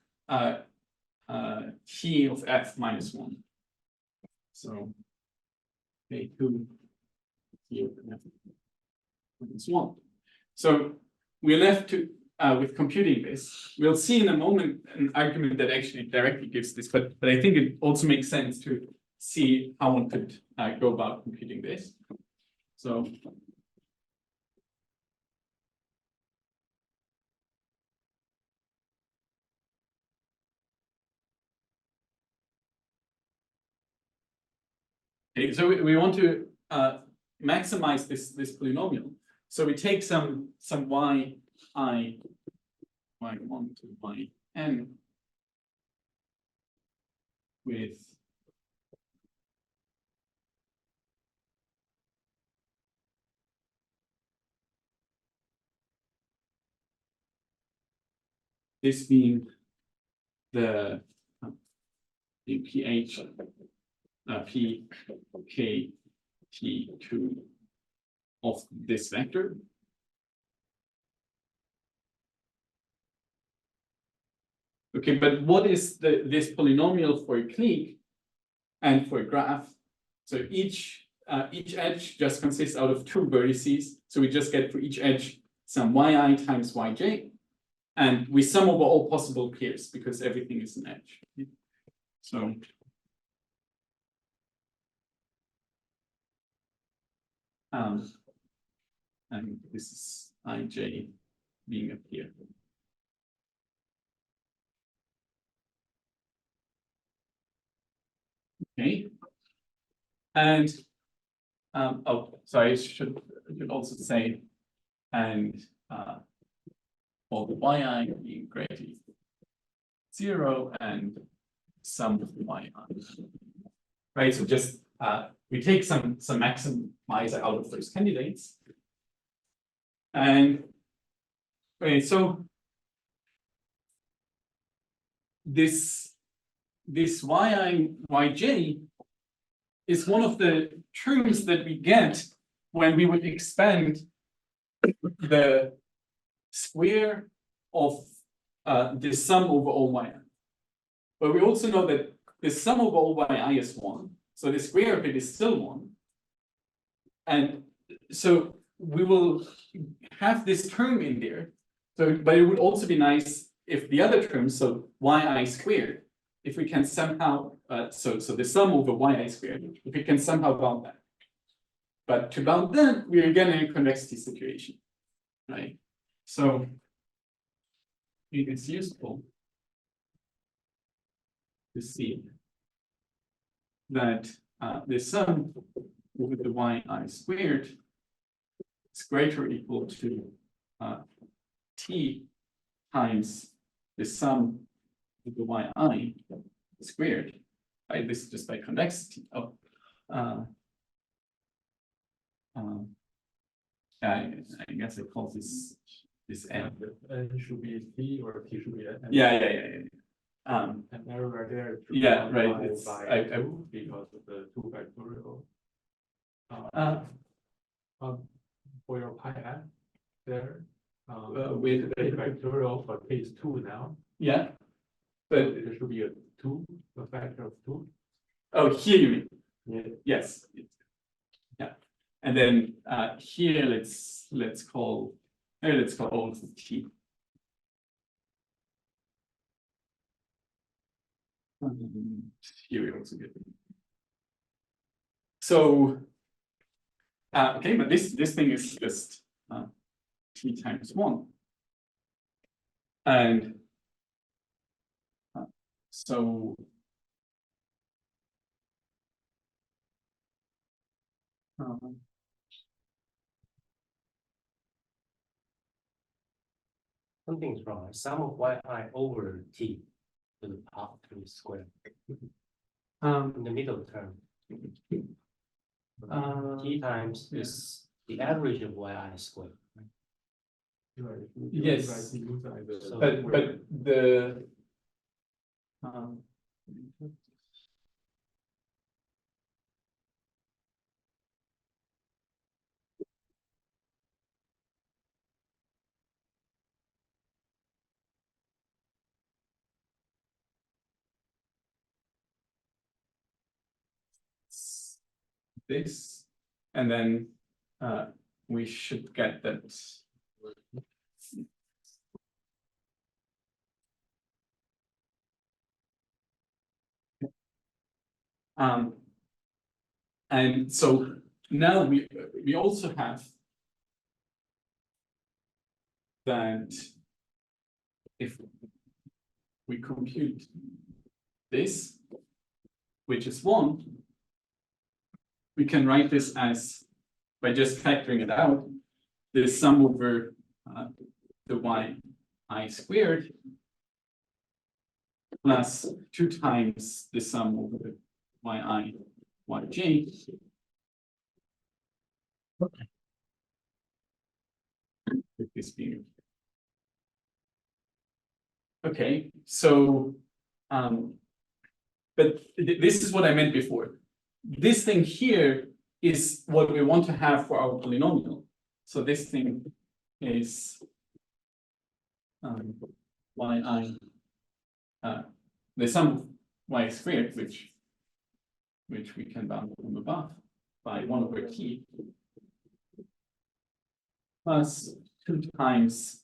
T of F minus 1. So K2 T of F minus 1. So we're left to with computing this. We'll see in a moment an argument that actually directly gives this, but I think it also makes sense to see how one could go about computing this. So okay, so we want to maximize this polynomial. So we take some y I y1 to yn with this being the pH p k t2 of this vector. Okay, but what is this polynomial for a clique and for a graph? So each edge just consists out of 2 vertices. So we just get for each edge some yi times yj, and we sum over all possible pairs because everything is an edge. So and this is ij being a pair. Okay, and oh, sorry, I should also say, and all the yi being greater than 0 and sum of the yi. Right, so just we take some maximizer out of those candidates, and okay, so this yi yj is one of the terms that we get when we would expand the square of the sum over all yi. But we also know that the sum over all yi is 1, so the square of it is still 1. And so we will have this term in there. So, but it would also be nice if the other term, so yi squared, if we can somehow, so the sum over yi squared, if we can somehow bound that. But to bound that, we're again in a convexity situation, right? So it is useful to see that the sum over the yi squared is greater or equal to t times the sum of the yi squared. Right? This is just by convexity. Oh, I guess I call this n. N should be T or T should be N. Yeah. And everywhere there. Yeah, right. It's because of the 2 factorial. For your pi n there. With a factorial, but it's 2 now. Yeah, but There should be a 2, a factor of 2. oh, here you mean? Yeah. Yes. Yeah, and then here let's call all of the t. Here we also get. So okay, but this thing is just t times 1, and so Something's wrong. Sum of yi over t to the power 3 squared in the middle term. T times is the average of yi squared. Yes, So but the this, and then we should get that. And so now we also have that if we compute this, which is 1, we can write this as, by just factoring it out, the sum over the yi squared plus 2 times the sum over the yj. With this being okay, so but this is what I meant before. This thing here is what we want to have for our polynomial. So this thing is yi, the sum of y squared, which we can bound from above by 1 over t plus 2 times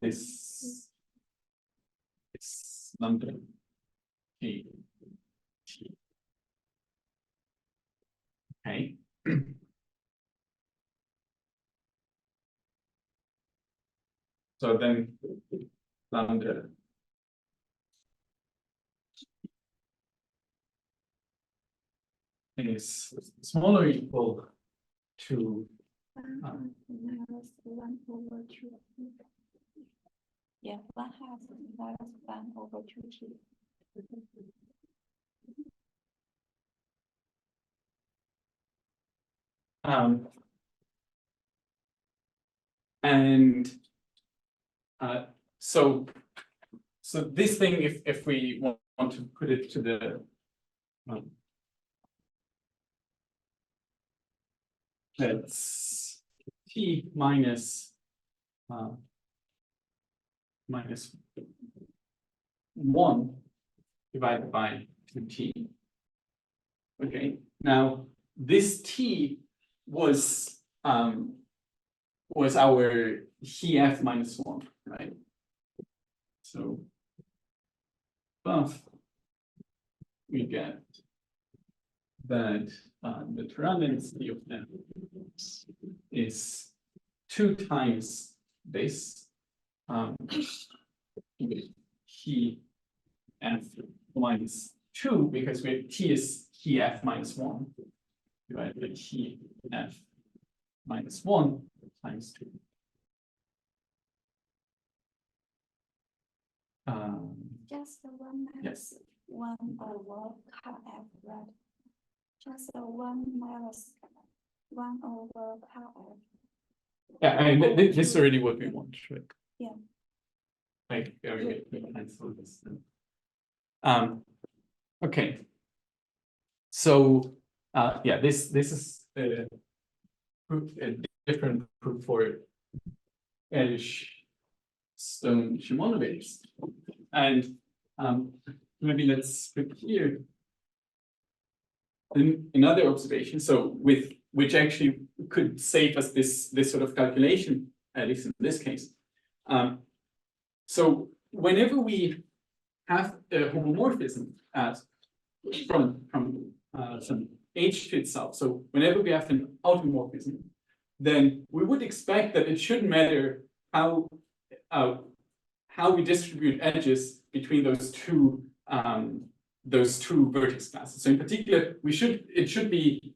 this lambda t. Okay. So then lambda is smaller or equal to minus 1 over 2. Yeah, 1/2 minus 1 over 2t. And so this thing, if we want to put it to the that's t minus minus 1 divided by 2t. Okay, now this t was our EF minus 1, right? So above we get that the Turán density of them is 2 times this EF minus 2, because t is EF minus 1 divided by EF minus 1 times 2. Just the 1 minus 1 over car f, right? Just the 1 minus 1 over car f. Yeah, I mean, this is already what we want, right? Yeah. Like, we can cancel this. Okay. So, yeah, this is a different proof for Stone-Shimonovich. And maybe let's put here another observation. So which actually could save us this sort of calculation, at least in this case. So whenever we have a homomorphism from some H to itself, so whenever we have an automorphism, then we would expect that it shouldn't matter how we distribute edges between those two vertex classes. So in particular, it should be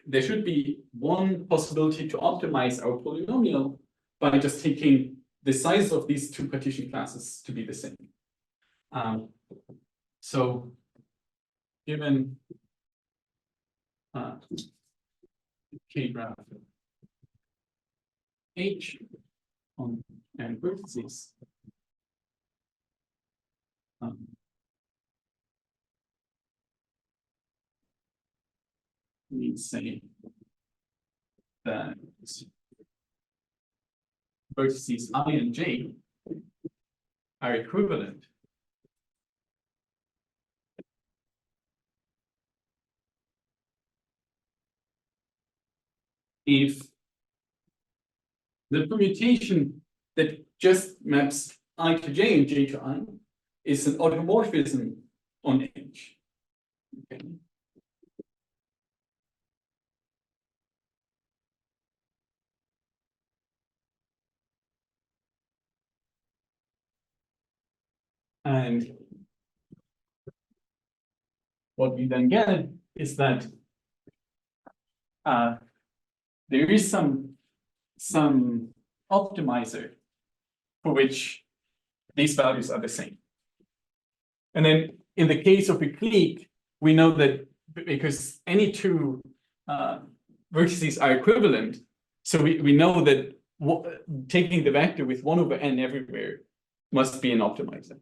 there should be one possibility to optimize our polynomial by just taking the size of these two partition classes to be the same. So given K graph H on and vertices, we say that vertices I and J are equivalent if the permutation that just maps I to J and J to I is an automorphism on H. Okay. And what we then get is that there is some optimizer for which these values are the same. And then in the case of a clique, we know that because any two vertices are equivalent, so we know that taking the vector with 1 over n everywhere must be an optimizer.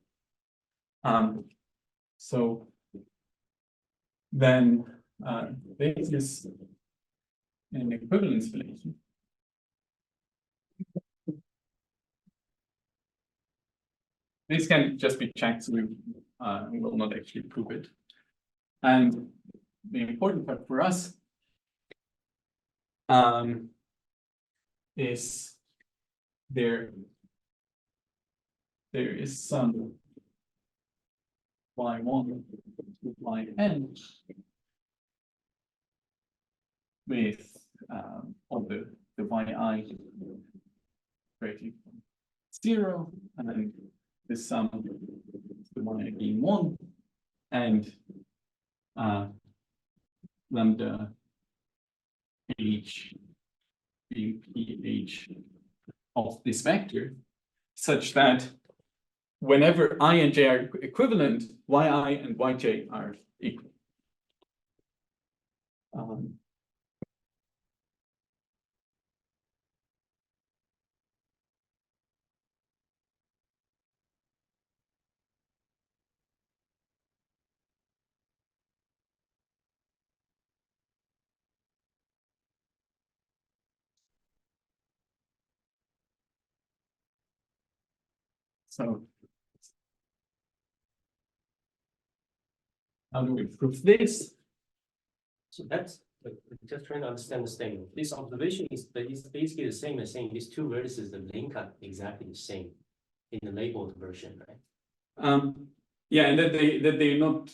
So then this is an equivalence relation. This can just be checked, so we will not actually prove it. And the important part for us is there is some y1 to yn with all the yi greater than 0, and then the sum the y being 1 and lambda h being ph of this vector, such that whenever I and j are equivalent, yi and yj are equal. So how do we prove this? So that's just trying to understand the statement. This observation is basically the same as saying these two vertices, the link are exactly the same in the labeled version, right? Yeah, and that they're not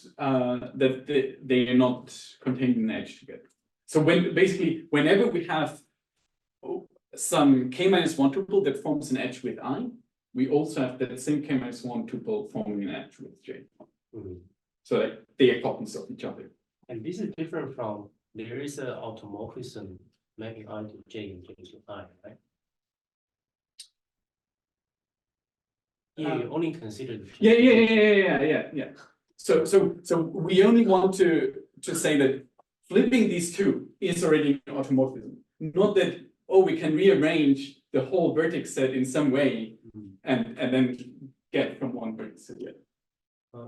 they are not contained in the edge together. So whenever we have some k-1 tuple that forms an edge with I, we also have that same k-1 tuple forming an edge with J. Mm-hmm. So that they are copies of each other. And this is different from there is an automorphism mapping I to J and J to I, right? Yeah, you only consider the Yeah. So we only want to say that flipping these two is already an automorphism. Not that, oh, we can rearrange the whole vertex set in some way and then get from one vertex to the other.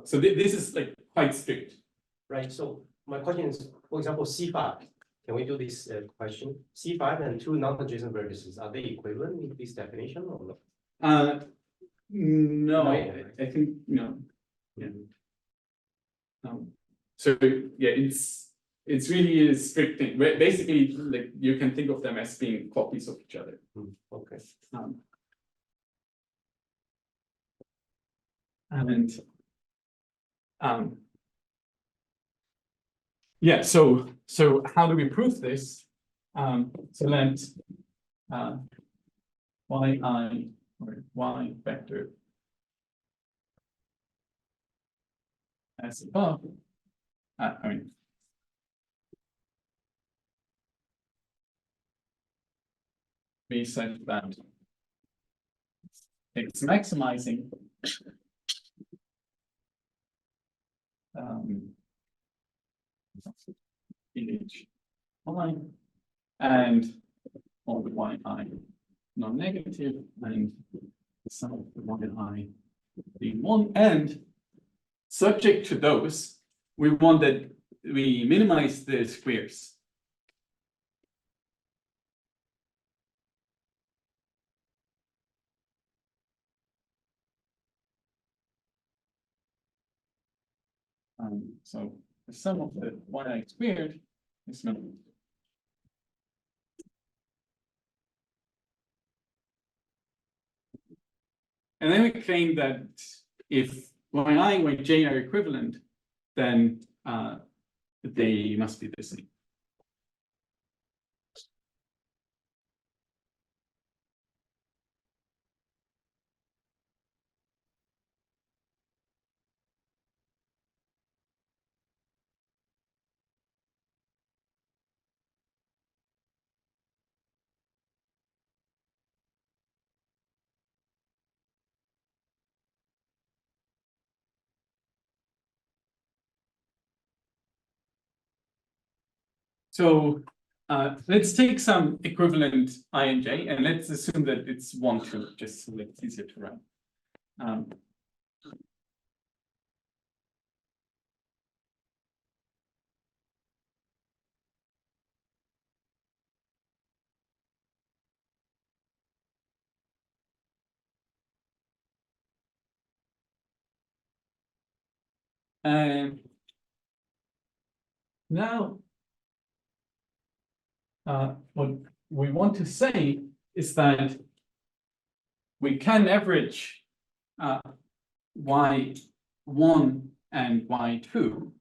So this is like quite strict. Right. So my question is, for example, C5. Can we do this question? C5 and two non-adjacent vertices, are they equivalent in this definition or not? No, I think no. Yeah. So yeah, it's really a strict thing. Basically, like you can think of them as being copies of each other. Okay. Yeah, so how do we prove this? So let yi or y vector as above. I mean, we said that it's maximizing image y and all the yi non-negative and the sum of the yi being 1, and subject to those, we want that we minimize the squares. So the sum of the yi squared is minimum. And then we claim that if yi and yj are equivalent, then they must be the same. So let's take some equivalent I and j, and let's assume that it's 1, 2, just so that it's easier to run. And now, what we want to say is that we can average y1 and y2.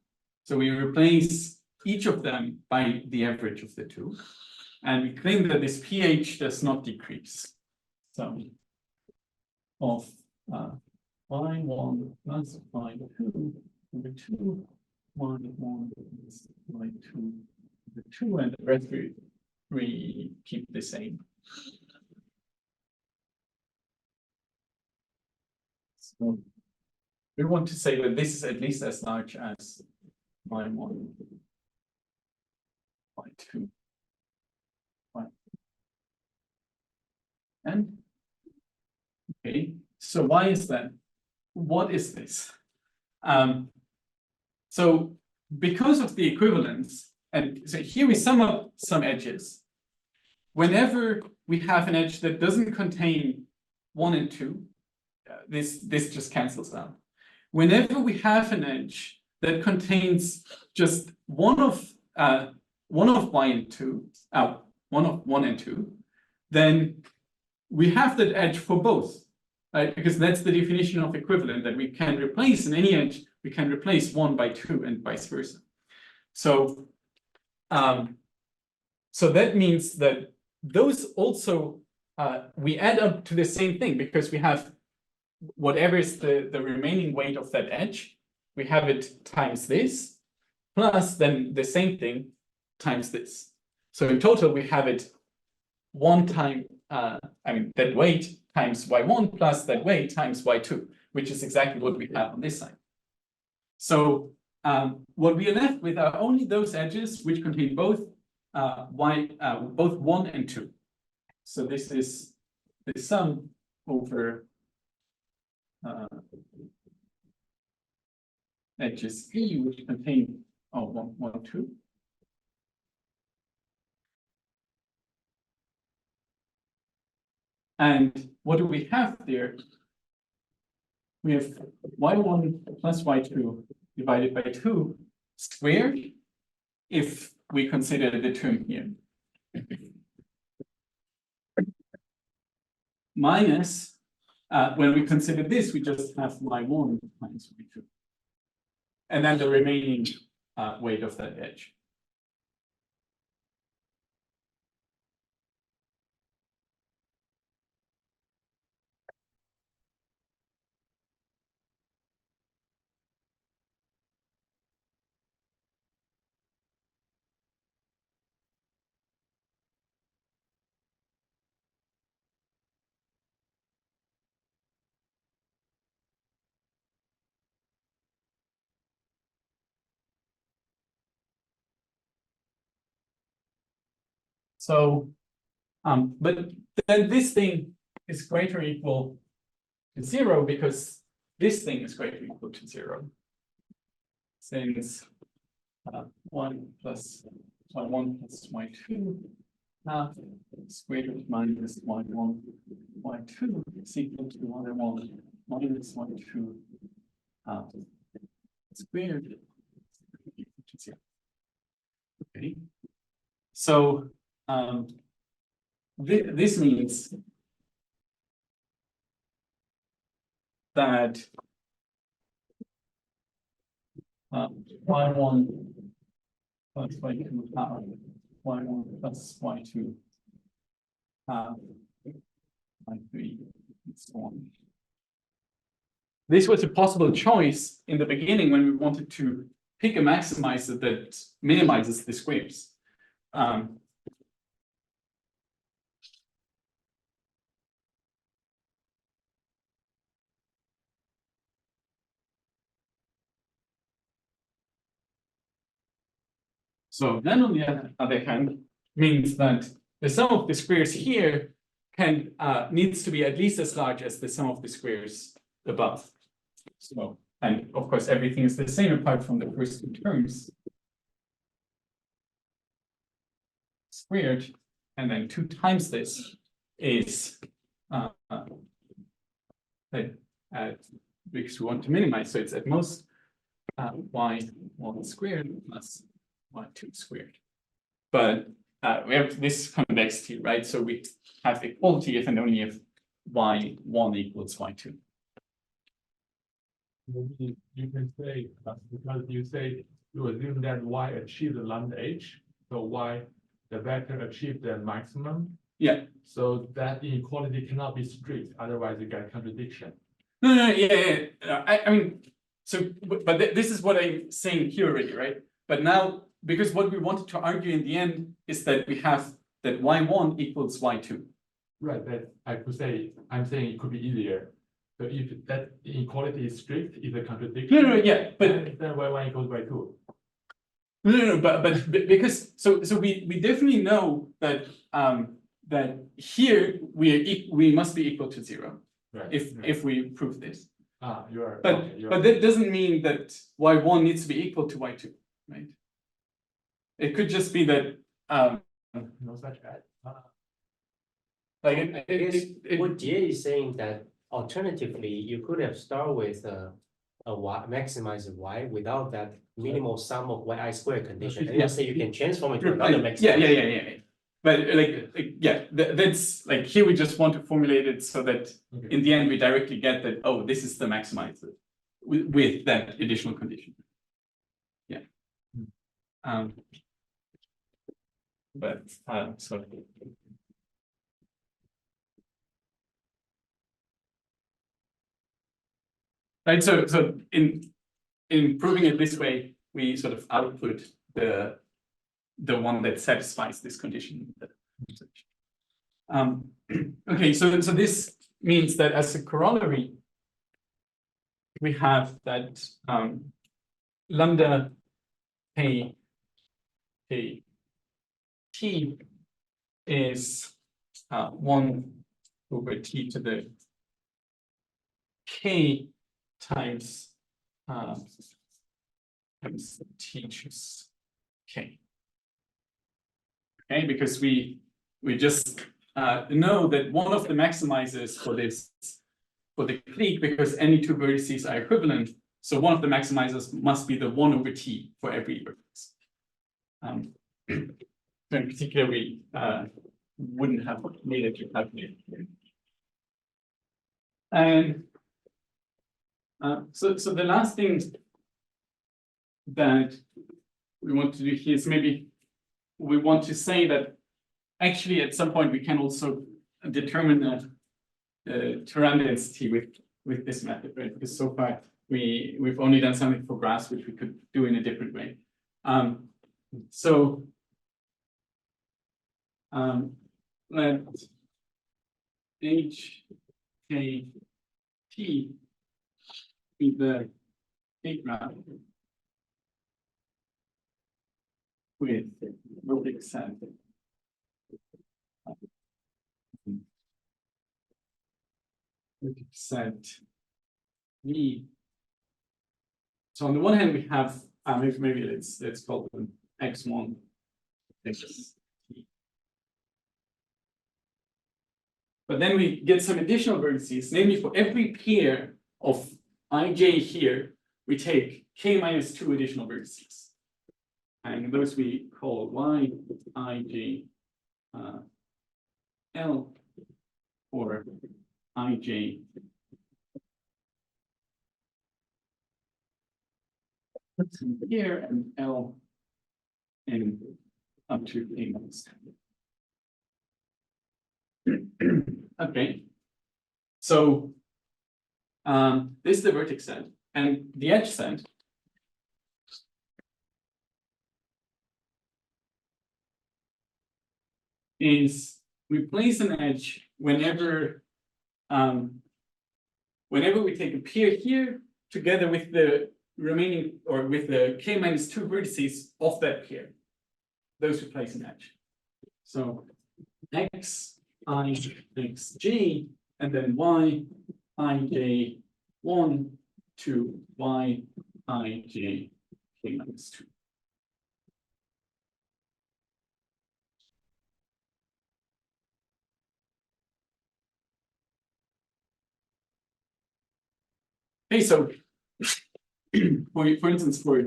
So we replace each of them by the average of the two. And we claim that this pH does not decrease. So of y1 plus y2 over 2, y1 plus y2 over 2, and the rest we keep the same. So we want to say that this is at least as large as y1, y2, y. And okay, so why is that? What is this? So because of the equivalence, and so here we sum up some edges. Whenever we have an edge that doesn't contain 1 and 2, this just cancels out. Whenever we have an edge that contains just one of y and 2, one of 1 and 2, then we have that edge for both, right? Because that's the definition of equivalent, that we can replace in any edge, we can replace 1 by 2 and vice versa. So, so that means that those also, we add up to the same thing, because we have whatever is the remaining weight of that edge, we have it times this, plus then the same thing times this. So in total, we have it 1 time, that weight times y1 plus that weight times y2, which is exactly what we have on this side. So what we are left with are only those edges which contain both both 1 and 2. So this is the sum over edges E, which contain 1, 1, 2. And what do we have there? We have y1 plus y2 divided by 2 squared if we consider the term here. Minus, when we consider this, we just have y1 minus y2. And then the remaining weight of that edge. So, but then this thing is greater or equal to 0 because this thing is greater or equal to 0. Since 1 plus y1 plus y2 square root minus y1 y2 is equal to y1 minus y2 squared equal to 0. Okay, so this means that y1 plus y2 power y1 plus y2 y3 and so on. This was a possible choice in the beginning when we wanted to pick a maximizer that minimizes the squares. So then on the other hand, means that the sum of the squares here can needs to be at least as large as the sum of the squares above. So, and of course, everything is the same apart from the first two terms. Squared, and then 2 times this is because we want to minimize, so it's at most y1 squared plus y2 squared. But we have this convexity, right? So we have equality if and only if y1 equals y2. Maybe you can say because you say you assume that y achieved the lambda h, so y the vector achieved the maximum. Yeah. So that inequality cannot be strict, otherwise you get contradiction. No, yeah. I mean, so but this is what I'm saying here already, right? But now, because what we wanted to argue in the end is that we have that y1 equals y2. Right, that I could say, I'm saying it could be easier. So if that inequality is strict, is a contradiction. No, yeah, but then y1 equals y2. No, but because so we definitely know that that here we must be equal to 0 Right. if we prove this. You are. But okay, you are. but that doesn't mean that y1 needs to be equal to y2, right? It could just be that No such as. like I guess what Jie is saying that alternatively, you could have started with a y, maximize y without that minimal sum of yi squared condition. And Yeah. let's say you can transform it to another maximization. Yeah. But that's like here we just want to formulate it so that Okay. in the end we directly get that, oh, this is the maximizer with that additional condition. Yeah. But sorry. Right, so in proving it this way, we sort of output the one that satisfies this condition. Okay, so this means that as a corollary, we have that lambda k t is 1 over t to the k times t choose k. Okay, because we just know that one of the maximizers for the clique, because any two vertices are equivalent, so one of the maximizers must be the 1 over t for every vertex. So in particular, we wouldn't have needed to calculate here. And so the last thing that we want to do here is maybe we want to say that actually at some point we can also determine the Turán density with this method, right? Because so far we've only done something for graphs which we could do in a different way. So let h k t be the graph with vertex set vertex set V. So on the one hand, we have maybe let's call them x1, x. But then we get some additional vertices, namely for every pair of ij here, we take k minus 2 additional vertices. And those we call y, ij, l, or ij. Here and l and up to k minus 10. Okay. So this is the vertex set, and the edge set is we place an edge whenever we take a pair here together with the remaining or with the k minus 2 vertices of that pair. Those we place an edge. So x I x j and then y I j 1 to y I j k minus 2. Okay, so for instance, for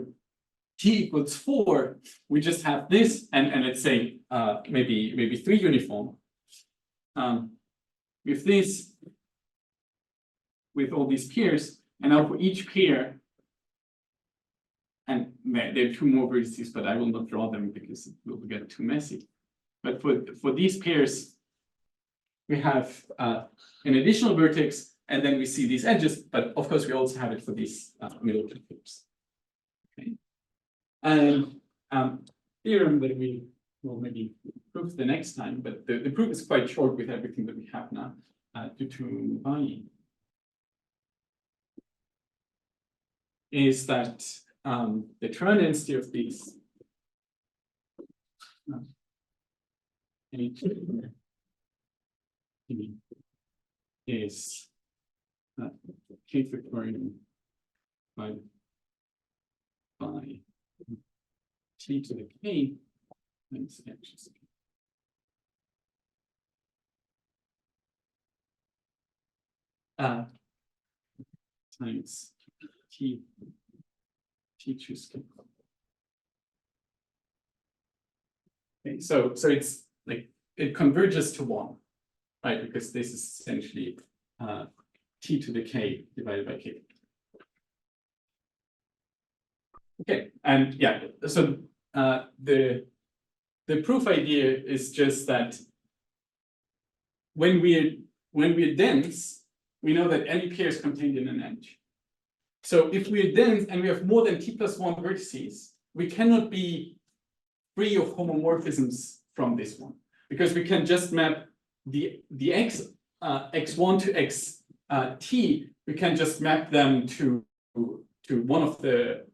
t equals 4, we just have this and let's say maybe 3 uniform. With this, with all these pairs, and now for each pair, and there are 2 more vertices, but I will not draw them because it will get too messy. But for these pairs, we have an additional vertex, and then we see these edges, but of course we also have it for these middle two pairs. Okay. And theorem that we will maybe prove the next time, but the proof is quite short with everything that we have now due to I is that the Turán density of these is k factorial by t to the k times x times t choose k. Okay, so it's like it converges to 1, right? Because this is essentially t to the k divided by k. Okay, and yeah, so the proof idea is just that when we're dense, we know that any pair is contained in an edge. So if we're dense and we have more than t plus 1 vertices, we cannot be free of homomorphisms from this one, because we can just map the x1 to x t. We can just map them to one of the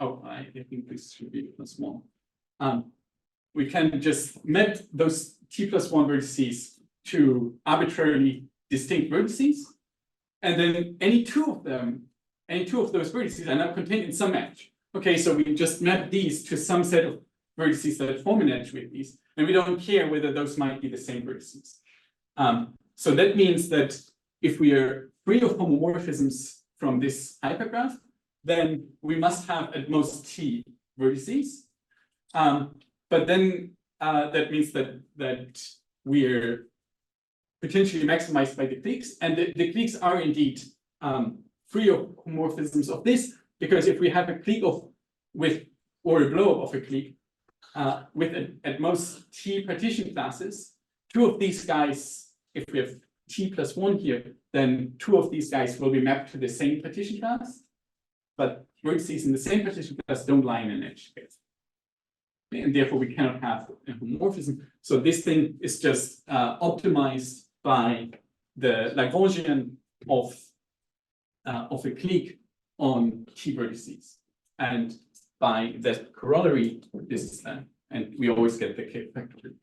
oh, I think this should be plus 1. We can just map those t plus 1 vertices to arbitrarily distinct vertices, and then any two of those vertices are now contained in some edge. Okay, so we just map these to some set of vertices that form an edge with these, and we don't care whether those might be the same vertices. So that means that if we are free of homomorphisms from this hypergraph, then we must have at most t vertices. But then that means that we're potentially maximized by the cliques, and the cliques are indeed free of homomorphisms of this, because if we have a clique or a blow-up of a clique with at most t partition classes, 2 of these guys, if we have t plus 1 here, then 2 of these guys will be mapped to the same partition class, but vertices in the same partition class don't lie in an edge space. And therefore we cannot have a homomorphism. So this thing is just optimized by the Lagrangian of a clique on t vertices, and by that corollary, this is that, and we always get the k factor.